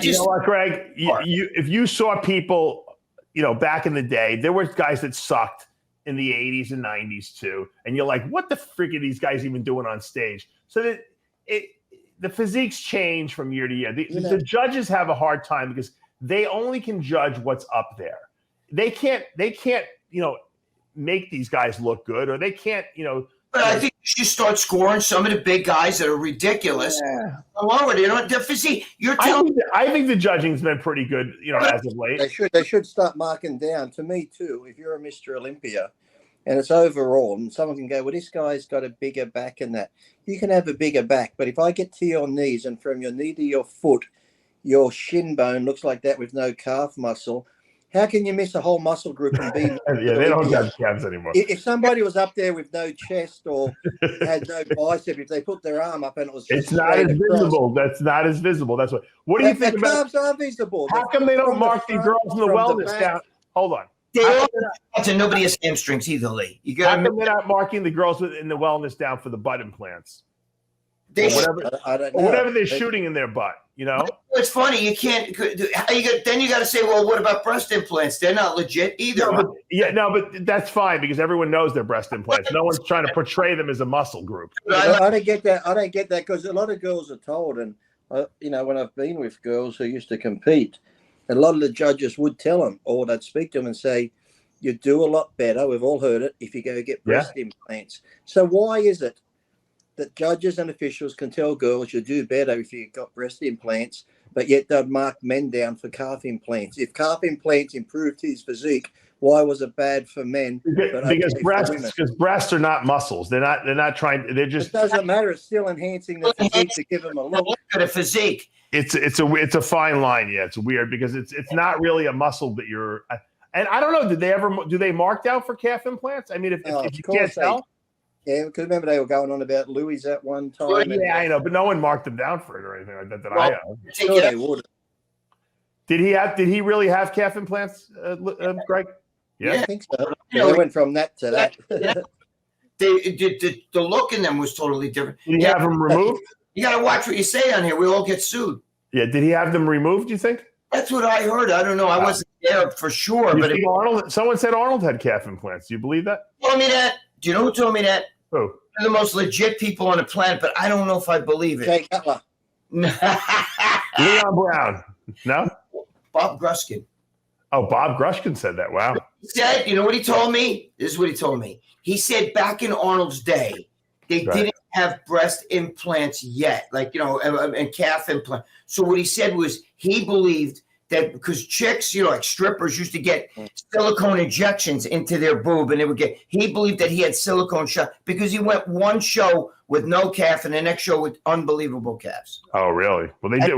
just. You know what, Greg? If you saw people, back in the day, there were guys that sucked in the 80s and 90s too. And you're like, what the frick are these guys even doing on stage? So that the physiques change from year to year. The judges have a hard time because they only can judge what's up there. They can't, make these guys look good, or they can't, But I think you should start scoring some of the big guys that are ridiculous. Yeah. Lower, the physique. I think the judging's been pretty good, as of late. They should start marking down. To me too, if you're a Mr. Olympia and it's overall, and someone can go, well, this guy's got a bigger back and that. You can have a bigger back, but if I get to your knees and from your knee to your foot, your shin bone looks like that with no calf muscle, how can you miss a whole muscle group and be? Yeah, they don't have calves anymore. If somebody was up there with no chest or had no bicep, if they put their arm up and it was, it's not as visible. That's not as visible. That's what. What do you think about? Calves are visible. How come they don't mark the girls in the wellness down? Hold on. Nobody has hamstrings either, Lee. How come they're not marking the girls in the wellness down for the butt implants? I don't know. Whatever they're shooting in their butt, It's funny. You can't. Then you got to say, well, what about breast implants? They're not legit either. But that's fine because everyone knows they're breast implants. No one's trying to portray them as a muscle group. I don't get that. I don't get that because a lot of girls are told, and when I've been with girls who used to compete, a lot of the judges would tell them, or they'd speak to them and say, "You do a lot better. We've all heard it. If you go get breast implants." So why is it that judges and officials can tell girls you do better if you've got breast implants, but yet they'd mark men down for calf implants? If calf implants improved his physique, why was it bad for men? Because breasts are not muscles. They're not trying. They're just. It doesn't matter. It's still enhancing the physique to give them a look. At a physique. It's a fine line. Yeah, it's weird because it's not really a muscle that you're. And I don't know. Do they mark down for calf implants? I mean, if you can't tell. Yeah, because remember they were going on about Louis at one time. Well, yeah, I know, but no one marked him down for it or anything like that. I know. Sure they would. Did he really have calf implants, Greg? Yeah, I think so. They went from that to that. The look in them was totally different. Did he have them removed? You got to watch what you say on here. We all get sued. Yeah, did he have them removed? You think? That's what I heard. I don't know. I wasn't there for sure. But someone said Arnold had calf implants. Do you believe that? Told me that. Do you know who told me that? Who? They're the most legit people on the planet, but I don't know if I believe it. Jay Cutler. Leon Brown. No? Bob Gruskin. Oh, Bob Gruskin said that. Wow. He said, you know what he told me? This is what he told me. He said back in Arnold's day, they didn't have breast implants yet, and calf implant. So what he said was he believed that because chicks, like strippers used to get silicone injections into their boob and he believed that he had silicone shot because he went one show with no calf and the next show with unbelievable calves. Oh, really? Well, they did.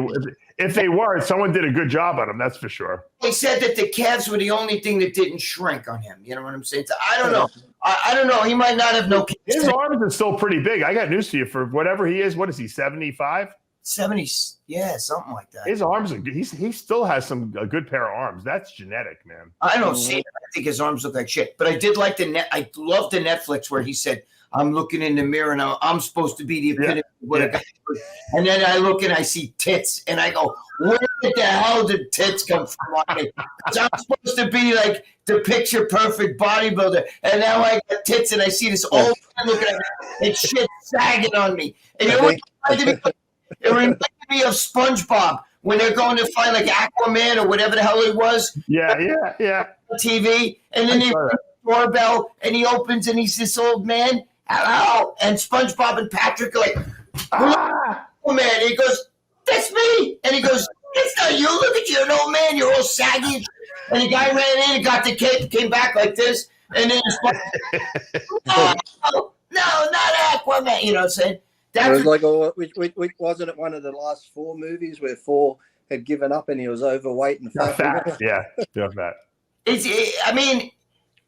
If they were, someone did a good job on him. That's for sure. He said that the calves were the only thing that didn't shrink on him. You know what I'm saying? So I don't know. I don't know. He might not have no calves. His arms are still pretty big. I got news for you. For whatever he is, what is he, 75? 70, yeah, something like that. His arms are. He still has a good pair of arms. That's genetic, man. I don't see it. I think his arms look like shit. But I did like I love the Netflix where he said, "I'm looking in the mirror and I'm supposed to be the epitome of what a guy is." And then I look and I see tits and I go, "Where the hell did tits come from?" Because I'm supposed to be like the picture perfect bodybuilder, and now I got tits and I see this old man looking at me and shit sagging on me. And you know what? It reminded me of SpongeBob when they're going to find like Aquaman or whatever the hell it was. Yeah. TV, and then they ring the doorbell, and he opens, and he's this old man. Hello, and SpongeBob and Patrick are like, Aquaman. And he goes, "That's me," and he goes, "It's not you. Look at you, an old man. You're all saggy." And the guy ran in and got the cape, came back like this, and then no, not Aquaman. You know what I'm saying? It was like, wasn't it one of the last 4 movies where 4 had given up and he was overweight and fat? Yeah, fat. I mean,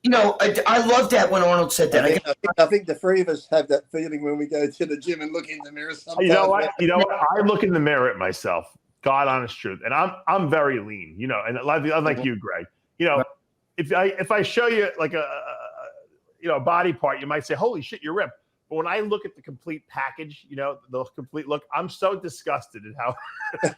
You know, I love that when Arnold said that. I think the three of us have that feeling when we go to the gym and look in the mirror sometimes. You know what? I look in the mirror at myself, God honest truth, and I'm very lean, you know, and unlike you, Greg, you know, if I show you like a body part, you might say, holy shit, you're ripped. But when I look at the complete package, you know, the complete look, I'm so disgusted at how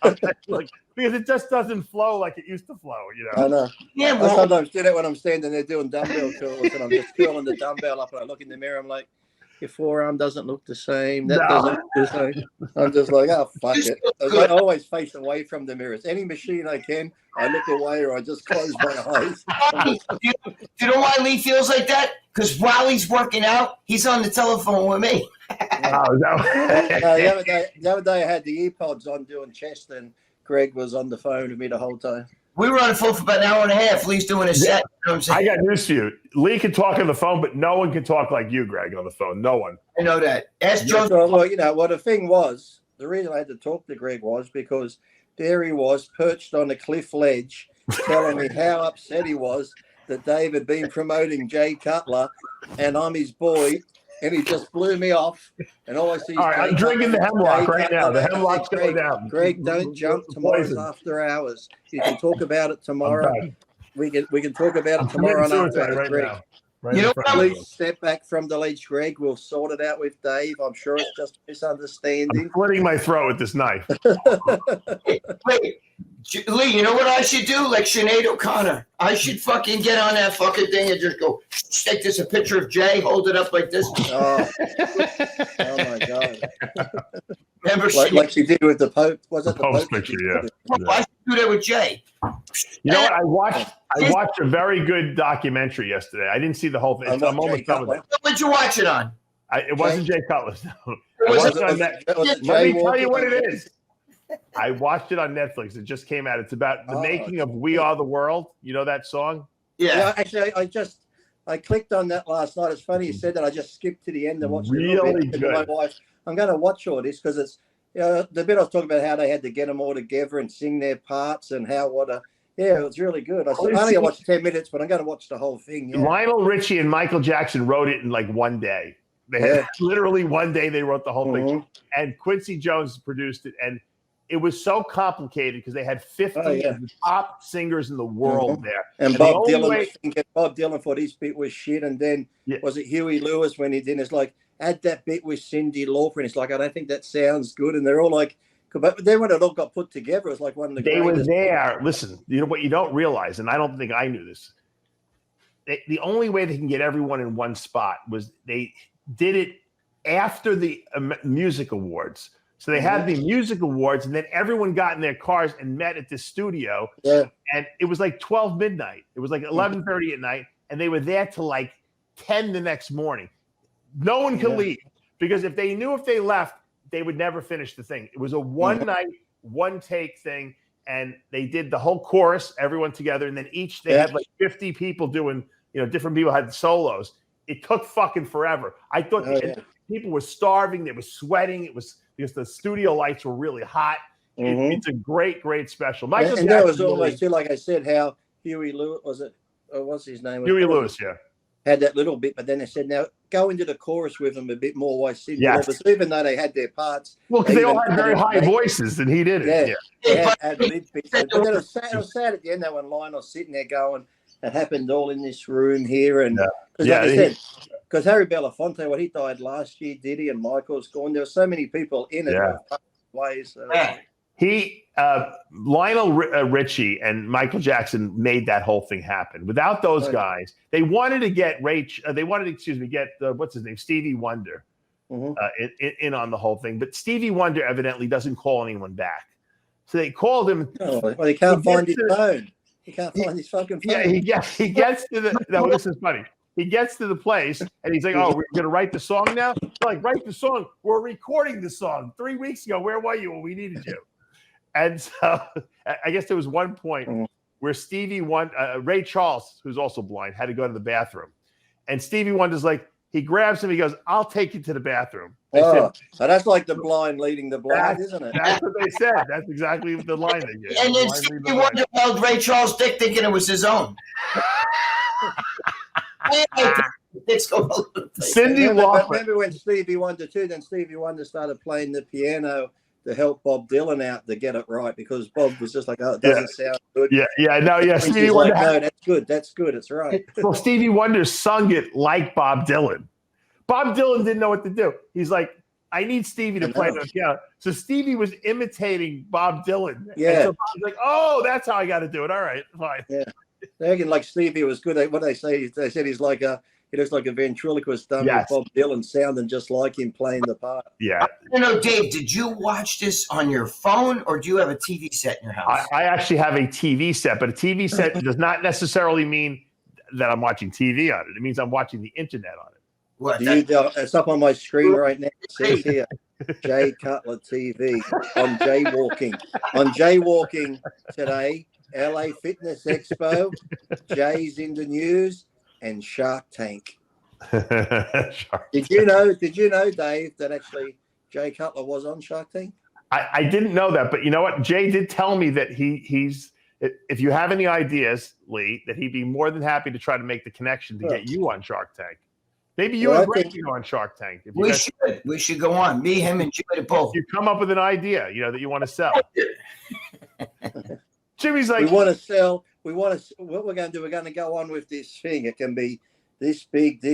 that look, because it just doesn't flow like it used to flow, you know. I know. Yeah, I sometimes do that when I'm standing there doing dumbbell curls and I'm just curling the dumbbell up and I look in the mirror, I'm like, your forearm doesn't look the same. That doesn't look the same. I'm just like, oh, fuck it. I always face away from the mirrors. Any machine I can, I look away or I just close my eyes. Do you know why Lee feels like that? Because while he's working out, he's on the telephone with me. The other day I had the earpods on doing chest and Greg was on the phone with me the whole time. We were on the phone for about an hour and a half. Lee's doing a set. You know what I'm saying? I got news for you. Lee can talk on the phone, but no one can talk like you, Greg, on the phone. No one. I know that. Ask Joe. Well, you know, the thing was, the reason I had to talk to Greg was because there he was perched on a cliff ledge telling me how upset he was that Dave had been promoting Jay Cutler and I'm his boy. And he just blew me off. And all I see is all right, I'm drinking the hemlock right now. The hemlock's going down. Greg, don't jump tomorrow's after hours. You can talk about it tomorrow. We can talk about it tomorrow and after hours, Greg. You know, please step back from the ledge, Greg. We'll sort it out with Dave. I'm sure it's just a misunderstanding. I'm slitting my throat with this knife. Wait, Lee, you know what I should do? Like Sinead O'Connor. I should fucking get on that fucking thing and just go take this a picture of Jay, hold it up like this. Oh my God. Remember like she did with the Pope. Was it the Pope's Pope picture, yeah. I should do that with Jay. You know what? I watched a very good documentary yesterday. I didn't see the whole thing. I'm almost done with it. What did you watch it on? It wasn't Jay Cutler. No. Was Let me tell you what it is. I watched it on Netflix. It just came out. It's about the making of We Are the World. You know that song? Yeah. Actually, I clicked on that last night. It's funny you said that. I just skipped to the end and watched really it. Good. My wife, I'm going to watch all this because it's the bit I was talking about how they had to get them all together and sing their parts and how it was really good. I only watched 10 minutes, but I'm going to watch the whole thing. Yeah. Lionel Richie and Michael Jackson wrote it in like one day. They had literally one day they wrote the whole thing. And Quincy Jones produced it. And it was so complicated because they had 50 of the top singers in the world there. And Bob Dylan thought his bit was shit. And then was it Huey Lewis when he did? It's like, add that bit with Cyndi Lauper. And it's like, I don't think that sounds good. And they're all like, but then when it all got put together, it was like one of the They were there. Listen, you know what you don't realize, and I don't think I knew this. The only way they can get everyone in one spot was they did it after the music awards. So they had the music awards, and then everyone got in their cars and met at the studio. Yeah. And it was like 12 midnight. It was like 11:30 at night, and they were there till like 10 the next morning. No one could leave because if they left, they would never finish the thing. It was a one night, one take thing, and they did the whole chorus, everyone together, and then they had like 50 people doing, different people had solos. It took fucking forever. I thought people were starving, they were sweating. It was because the studio lights were really hot. It's a great, great special. Michael and that was always too, like I said, how Huey Lewis what's his name? Huey Lewis, had that little bit, but then they said, now go into the chorus with them a bit more. Why Cyndi Lauper, even though they had their parts. Well, because they all had very high voices, and he did it. Yeah. But then it was sad at the end, though, when Lionel's sitting there going, it happened all in this room here. And because Harry Belafonte, he died last year, did he? And Michael's gone. There were so many people in it. Ways. Lionel Richie and Michael Jackson made that whole thing happen. Without those guys, they wanted to get what's his name, Stevie Wonder, in on the whole thing. But Stevie Wonder evidently doesn't call anyone back, so they called him. Well, he can't find his phone. He can't find his fucking phone. Yeah, he gets to the. No, this is funny. He gets to the place and he's like, "Oh, we're going to write the song now." We're like, write the song. We're recording the song 3 weeks ago. Where were you when we needed you? And so I guess there was one point where Ray Charles, who's also blind, had to go to the bathroom. And Stevie Wonder's like, he grabs him. He goes, "I'll take you to the bathroom." So that's like the blind leading the blind, isn't it? That's what they said. That's exactly the line they gave. And then Stevie Wonder held Ray Charles' dick thinking it was his own. Cindy remember when Stevie Wonder too? Then Stevie Wonder started playing the piano to help Bob Dylan out to get it right, because Bob was just like, "Oh, it doesn't sound good." Stevie Wonder. Like, no, that's good, it's right. Well, Stevie Wonder sung it like Bob Dylan. Bob Dylan didn't know what to do. He's like, I need Stevie to play the piano. So Stevie was imitating Bob Dylan. Yeah. And so Bob's like, oh, that's how I got to do it. All right, fine. Yeah. They reckon like Stevie was good at what they say. They said he looks like a ventriloquist done with Bob Dylan, sounding just like him, playing the part. Yeah. Dave, did you watch this on your phone, or do you have a TV set in your house? I actually have a TV set, but a TV set does not necessarily mean that I'm watching TV on it. It means I'm watching the internet on it. It's up on my screen right now. It says here, Jay Cutler TV on Jaywalking. On Jaywalking today, LA Fitness Expo, Jay's in the news, and Shark Tank. Did you know, Dave, that actually Jay Cutler was on Shark Tank? I didn't know that, but you know what? Jay did tell me that he's if you have any ideas, Lee, that he'd be more than happy to try to make the connection to get you on Shark Tank. Maybe you and Greg can go on Shark Tank. We should go on. Me, him, and Jimmy both. You come up with an idea, that you want to sell. Jimmy's like, what we're going to do, we're going to go on with this thing. It can be this big,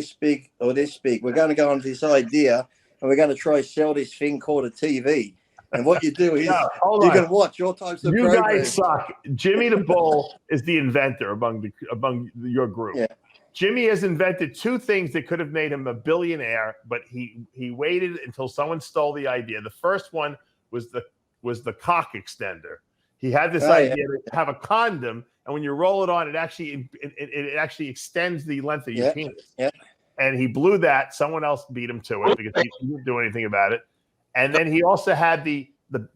or this big. We're going to go on with this idea, and we're going to try sell this thing called a TV. And what you do is you can watch all types of programs. You guys suck. Jimmy the Bull is the inventor among your group. Yeah. Jimmy has invented two things that could have made him a billionaire, but he waited until someone stole the idea. The first one was the cock extender. He had this idea to have a condom, and when you roll it on, it actually extends the length of your penis. Yeah. And he blew that. Someone else beat him to it because he didn't do anything about it. And then he also had the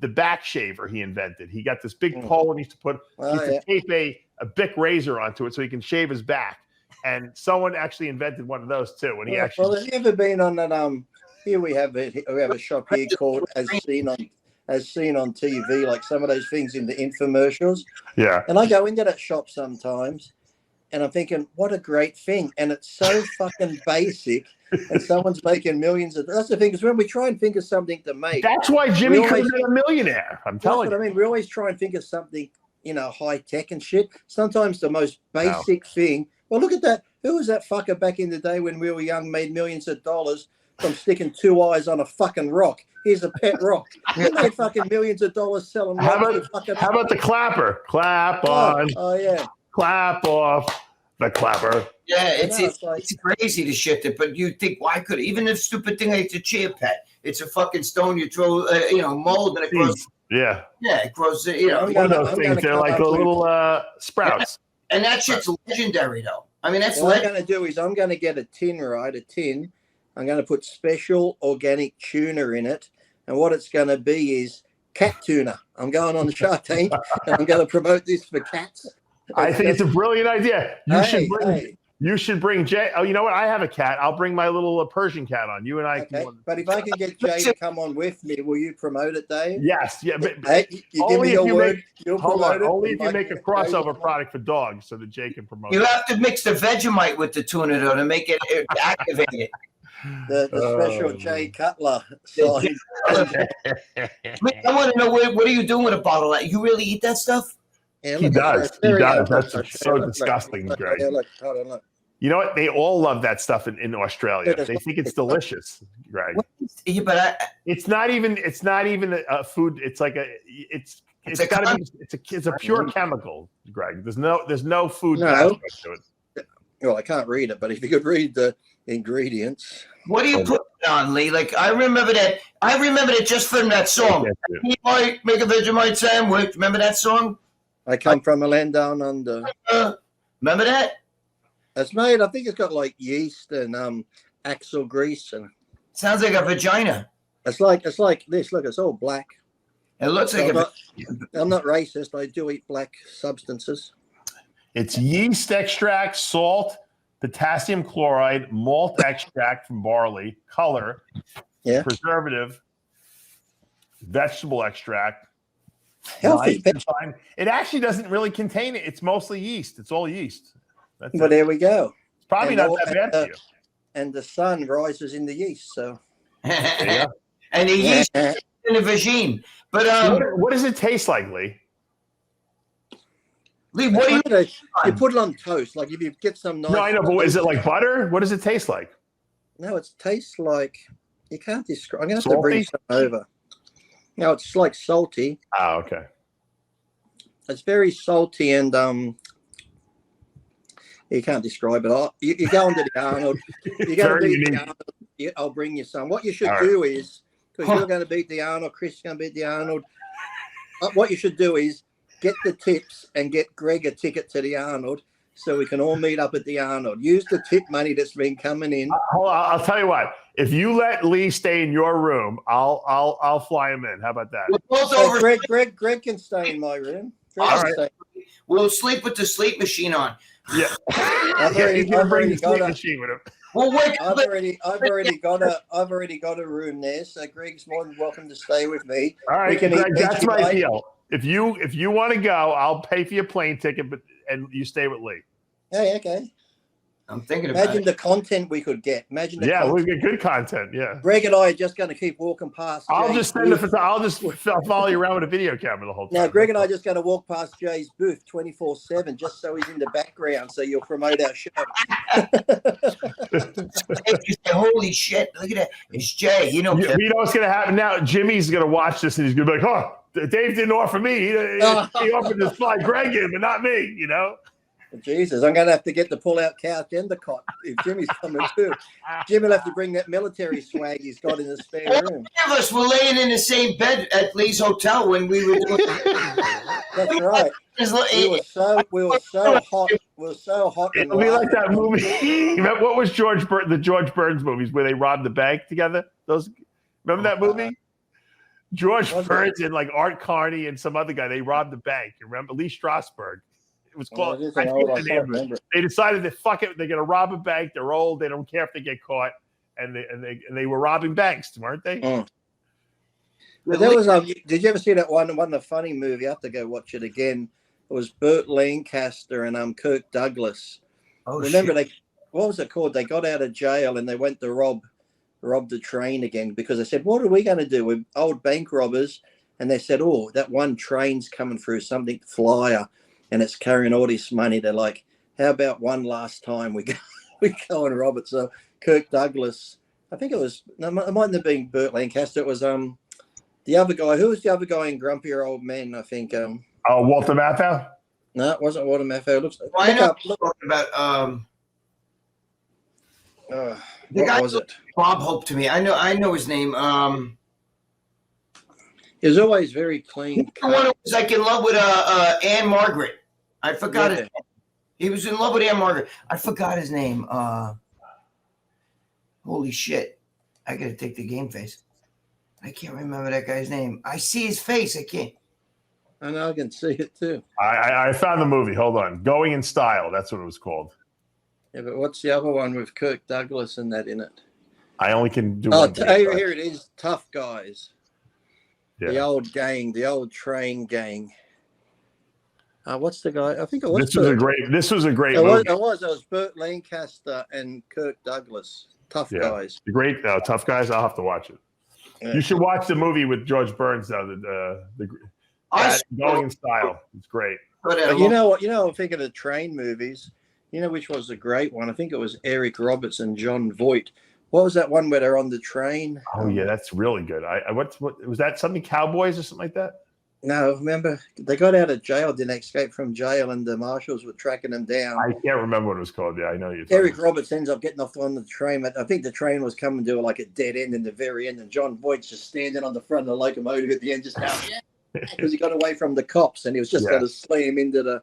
back shaver he invented. He got this big pole and he used to tape a Bic razor onto it so he can shave his back. And someone actually invented one of those too. When have you ever been on that? Here we have a shop here called As Seen on TV, like some of those things in the infomercials. Yeah. And I go into that shop sometimes, and I'm thinking, what a great thing, and it's so fucking basic. And someone's making millions of. That's the thing, is when we try and think of something to make. That's why Jimmy could have been a millionaire. I'm telling you. I mean, we always try and think of something, high tech and shit. Sometimes the most basic thing. Well, look at that. Who was that fucker back in the day when we were young, made millions of dollars from sticking two eyes on a fucking rock? Here's a pet rock. He made fucking millions of dollars selling rocks. How about the clapper? Clap on. Oh, yeah. Clap off the clapper. Yeah, it's crazy to shift it, but you think, why could it? Even the stupid thing like the chia pet, it's a fucking stone you throw, mold, and it grows. Yeah. Yeah, it grows. One of those things. They're like little sprouts. And that shit's legendary, though. I mean, that's what I'm going to do is I'm going to get a tin. I'm going to put special organic tuna in it. And what it's going to be is cat tuna. I'm going on the Shark Tank, and I'm going to promote this for cats. I think it's a brilliant idea. You should bring Jay. Oh, you know what? I have a cat. I'll bring my little Persian cat on. You and I. Okay. But if I can get Jay to come on with me, will you promote it, Dave? Yes. Yeah. But you give me your word. Only if you make a crossover product for dogs, so that Jay can promote. You have to mix the Vegemite with the tuna though to make it activate it. The special Jay Cutler sign. I want to know what are you doing with a bottle? You really eat that stuff? Yeah, he does. That's so disgusting, Greg. Look. You know what? They all love that stuff in Australia. They think it's delicious, Greg. Yeah, but it's not even a food. It's like it's a pure chemical, Greg. There's no food aspect to it. Well, I can't read it, but if you could read the ingredients. What do you put on, Lee? Like I remember that just from that song. You might make a Vegemite sandwich. Remember that song? I come from a land down under. Remember that? It's made. I think it's got like yeast and axle grease and. Sounds like a vagina. It's like this. Look, it's all black. It looks like I'm not racist. I do eat black substances. It's yeast extract, salt, potassium chloride, malt extract from barley, color, preservative, vegetable extract. Healthy. It actually doesn't really contain it. It's mostly yeast. It's all yeast. There we go. Probably not that bad for you. And the sun rises in the east, so. Yeah. And the yeast in the vagine. But what does it taste like, Lee? Lee, what do you put it on toast? Like if you get some nice. No, I know, but is it like butter? What does it taste like? No, it tastes like you can't describe. I'm gonna have to bring some over. No, it's like salty. Oh, okay. It's very salty and you can't describe it. You go into the Arnold. You're going to beat the Arnold. I'll bring you some. What you should do is, because you're going to beat the Arnold, Chris is going to beat the Arnold. What you should do is get the tips and get Gregg a ticket to the Arnold, so we can all meet up at the Arnold. Use the tip money that's been coming in. Hold on, I'll tell you what. If you let Lee stay in your room, I'll fly him in. How about that? Gregg can stay in my room. All right. We'll sleep with the sleep machine on. Yeah. I've already got a machine with him. Well, wait. I've already got a room there, so Gregg's more than welcome to stay with me. All right, Greg, that's my deal. If you want to go, I'll pay for your plane ticket, and you stay with Lee. Hey, okay. I'm thinking about Imagine the content we could get. We get good content. Yeah. Gregg and I are just going to keep walking past. I'll just follow you around with a video camera the whole time. Now, Gregg and I are just going to walk past Jay's booth 24/7, just so he's in the background, so you'll promote our show. Holy shit! Look at that. It's Jay. You know what's going to happen now? Jimmy's going to watch this and he's going to be like, "Oh, Dave didn't offer me. He offered to fly Gregg in, but not me." You know. Jesus, I'm going to have to get the pull-out couch and the cot if Jimmy's coming too. Jimmy will have to bring that military swag he's got in the spare room. All of us were laying in the same bed at Lee's hotel when we were doing. That's right. We were so hot. We were so hot. It'll be like that movie. What was the George Burns movies where they robbed the bank together? Remember that movie? George Burns and like Art Carney and some other guy. They robbed the bank. You remember Lee Strasberg? It was called. They decided that fuck it, they're going to rob a bank. They're old. They don't care if they get caught, and they were robbing banks, weren't they? But there was did you ever see that one? The funny movie. I have to go watch it again. It was Burt Lancaster and Kirk Douglas. Oh, remember what was it called? They got out of jail and they went to rob the train again because they said, "What are we going to do? We're old bank robbers." And they said, "Oh, that one train's coming through, something flyer. And it's carrying all this money." They're like, "How about one last time we go and rob it?" So Kirk Douglas, I think it mightn't have been Burt Lancaster. It was the other guy. Who was the other guy in Grumpier Old Men? I think. Walter Matthau. No, it wasn't Walter Matthau. Look about the guy was it? Bob Hope to me. I know his name. He was always very clean. The one who was like in love with Anne Margaret. I forgot his name. He was in love with Anne Margaret. I forgot his name. Holy shit. I got to take the game face. I can't remember that guy's name. I see his face. I can't. I know. I can see it too. I found the movie. Hold on. Going in Style. That's what it was called. Yeah, but what's the other one with Kirk Douglas and that in it? I only can do one. Here it is. Tough Guys. Yeah. The old gang, the old train gang. What's the guy? I think it was. This was a great movie. It was Burt Lancaster and Kirk Douglas. Tough Guys. The great Tough Guys. I'll have to watch it. Yeah. You should watch the movie with George Burns though. Going in Style. It's great. But you know what? I'm thinking of train movies. You know which was a great one? I think it was Eric Roberts and John Voight. What was that one where they're on the train? Oh yeah, that's really good. What was that? Something Cowboys or something like that? No, remember they got out of jail, didn't escape from jail, and the marshals were tracking them down. I can't remember what it was called. Yeah, I know you. Eric Roberts ends up getting off on the train. I think the train was coming to like a dead end in the very end, and John Voight's just standing on the front of the locomotive at the end, just because he got away from the cops, and he was just going to slam into the.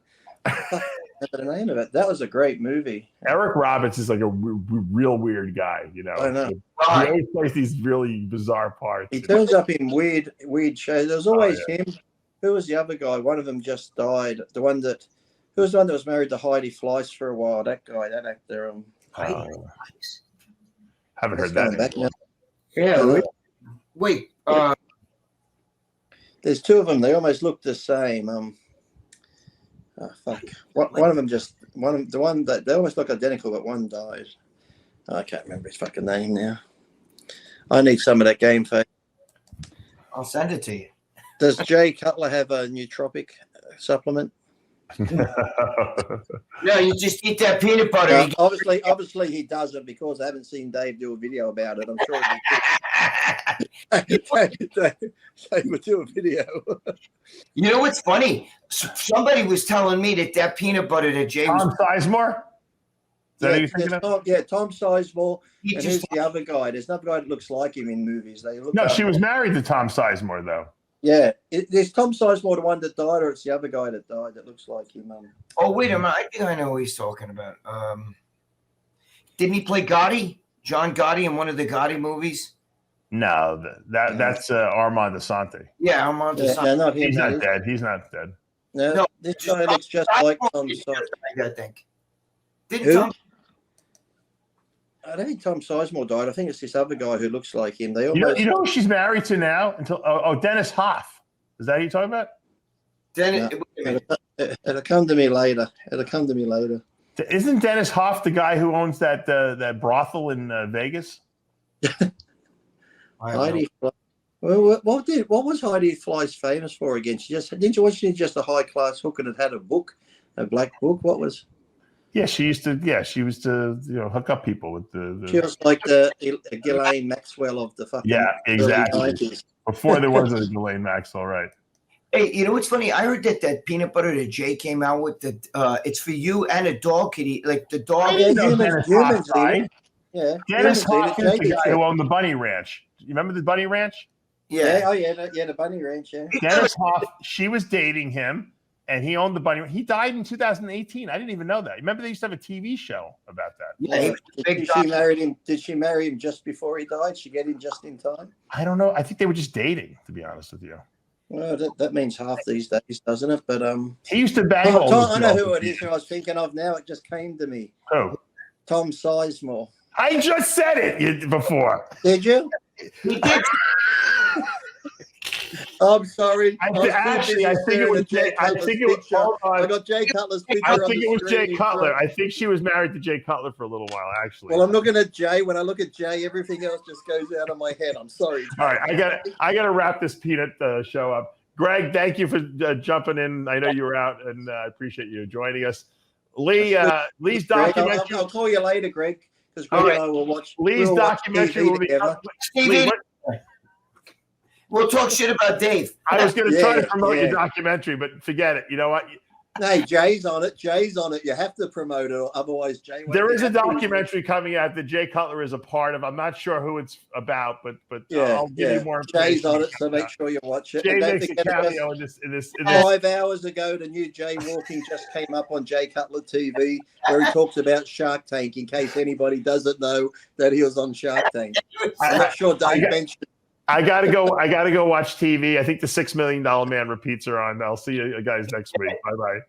The name of it. That was a great movie. Eric Roberts is like a real weird guy, you know. I know. He always plays these really bizarre parts. He turns up in weird shows. There's always him. Who was the other guy? One of them just died. Who was the one that was married to Heidi Fleiss for a while? That guy, that actor. Haven't heard that. Back now. Yeah. Wait. There's two of them. They almost look the same. Oh, fuck. One of them the one that they almost look identical, but one died. I can't remember his fucking name now. I need some of that game face. I'll send it to you. Does Jay Cutler have a nootropic supplement? No, you just eat that peanut butter. Obviously he doesn't, because I haven't seen Dave do a video about it. I'm sure Dave would do a video. You know what's funny? Somebody was telling me that peanut butter that Jay was... Tom Sizemore? Is that who you're thinking of? Tom Sizemore. And who's the other guy? There's another guy that looks like him in movies. She was married to Tom Sizemore, though. Yeah. Is Tom Sizemore the one that died, or it's the other guy that died that looks like him? Oh, wait a minute. I think I know what he's talking about. Didn't he play Gotti? John Gotti in one of the Gotti movies? No, that's Armand Asante. Yeah, Armand Asante. No, not him. He's not dead. He's not dead. No, this guy looks just like Tom Sizemore. I think. Didn't Tom... I don't think Tom Sizemore died. I think it's this other guy who looks like him. They almost... you know who she's married to now? Dennis Hoff. Is that who you're talking about? Dennis. No, it'll come to me later. Isn't Dennis Hoff the guy who owns that brothel in Vegas? Heidi Fleiss. Well, what was Heidi Fleiss famous for again? Wasn't she just a high class hooker that had a black book? What was? Yeah, she was to hook up people with the She was like the Ghislaine Maxwell of the fucking... Yeah, exactly. Before there was a Ghislaine Maxwell, right? Hey, you know what's funny? I heard that peanut butter that Jay came out with, that it's for you and a dog could eat. Like the dog... Humans right? Yeah. Dennis Hoff is the guy who owned the Bunny Ranch. You remember the Bunny Ranch? Yeah. Oh, yeah, the Bunny Ranch, yeah. Dennis Hoff, she was dating him. And he owned the Bunny. He died in 2018. I didn't even know that. Remember, they used to have a TV show about that. Yeah, Did she marry him just before he died? She get him just in time? I don't know. I think they were just dating, to be honest with you. Well, that means half these days, doesn't it? But he used to bang. I know who it is. Who I was thinking of now. It just came to me. Who? Tom Sizemore. I just said it before. Did you? He did. I'm sorry. I think it was Jay. I got Jay Cutler's picture. I think it was Jay Cutler. I think she was married to Jay Cutler for a little while, actually. Well, I'm looking at Jay. When I look at Jay, everything else just goes out of my head. I'm sorry. All right, I got to wrap this peanut show up. Greg, thank you for jumping in. I know you were out, and I appreciate you joining us. Lee's documentary. I'll call you later, Greg, because Greg and I will watch. Lee's documentary will be up. We'll talk shit about Dave. I was going to try to promote your documentary, but forget it. You know what? Hey, Jay's on it. You have to promote it, otherwise Jay won't. There is a documentary coming out that Jay Cutler is a part of. I'm not sure who it's about, but I'll give you more information. Jay's on it, so make sure you watch it. Jay makes a cameo in this. 5 hours ago, the new Jay Walking just came up on Jay Cutler TV, where he talks about Shark Tank, in case anybody doesn't know that he was on Shark Tank. I'm not sure Dave mentioned. I gotta go watch TV. I think the $6 Million Man repeats are on. I'll see you guys next week. Bye bye.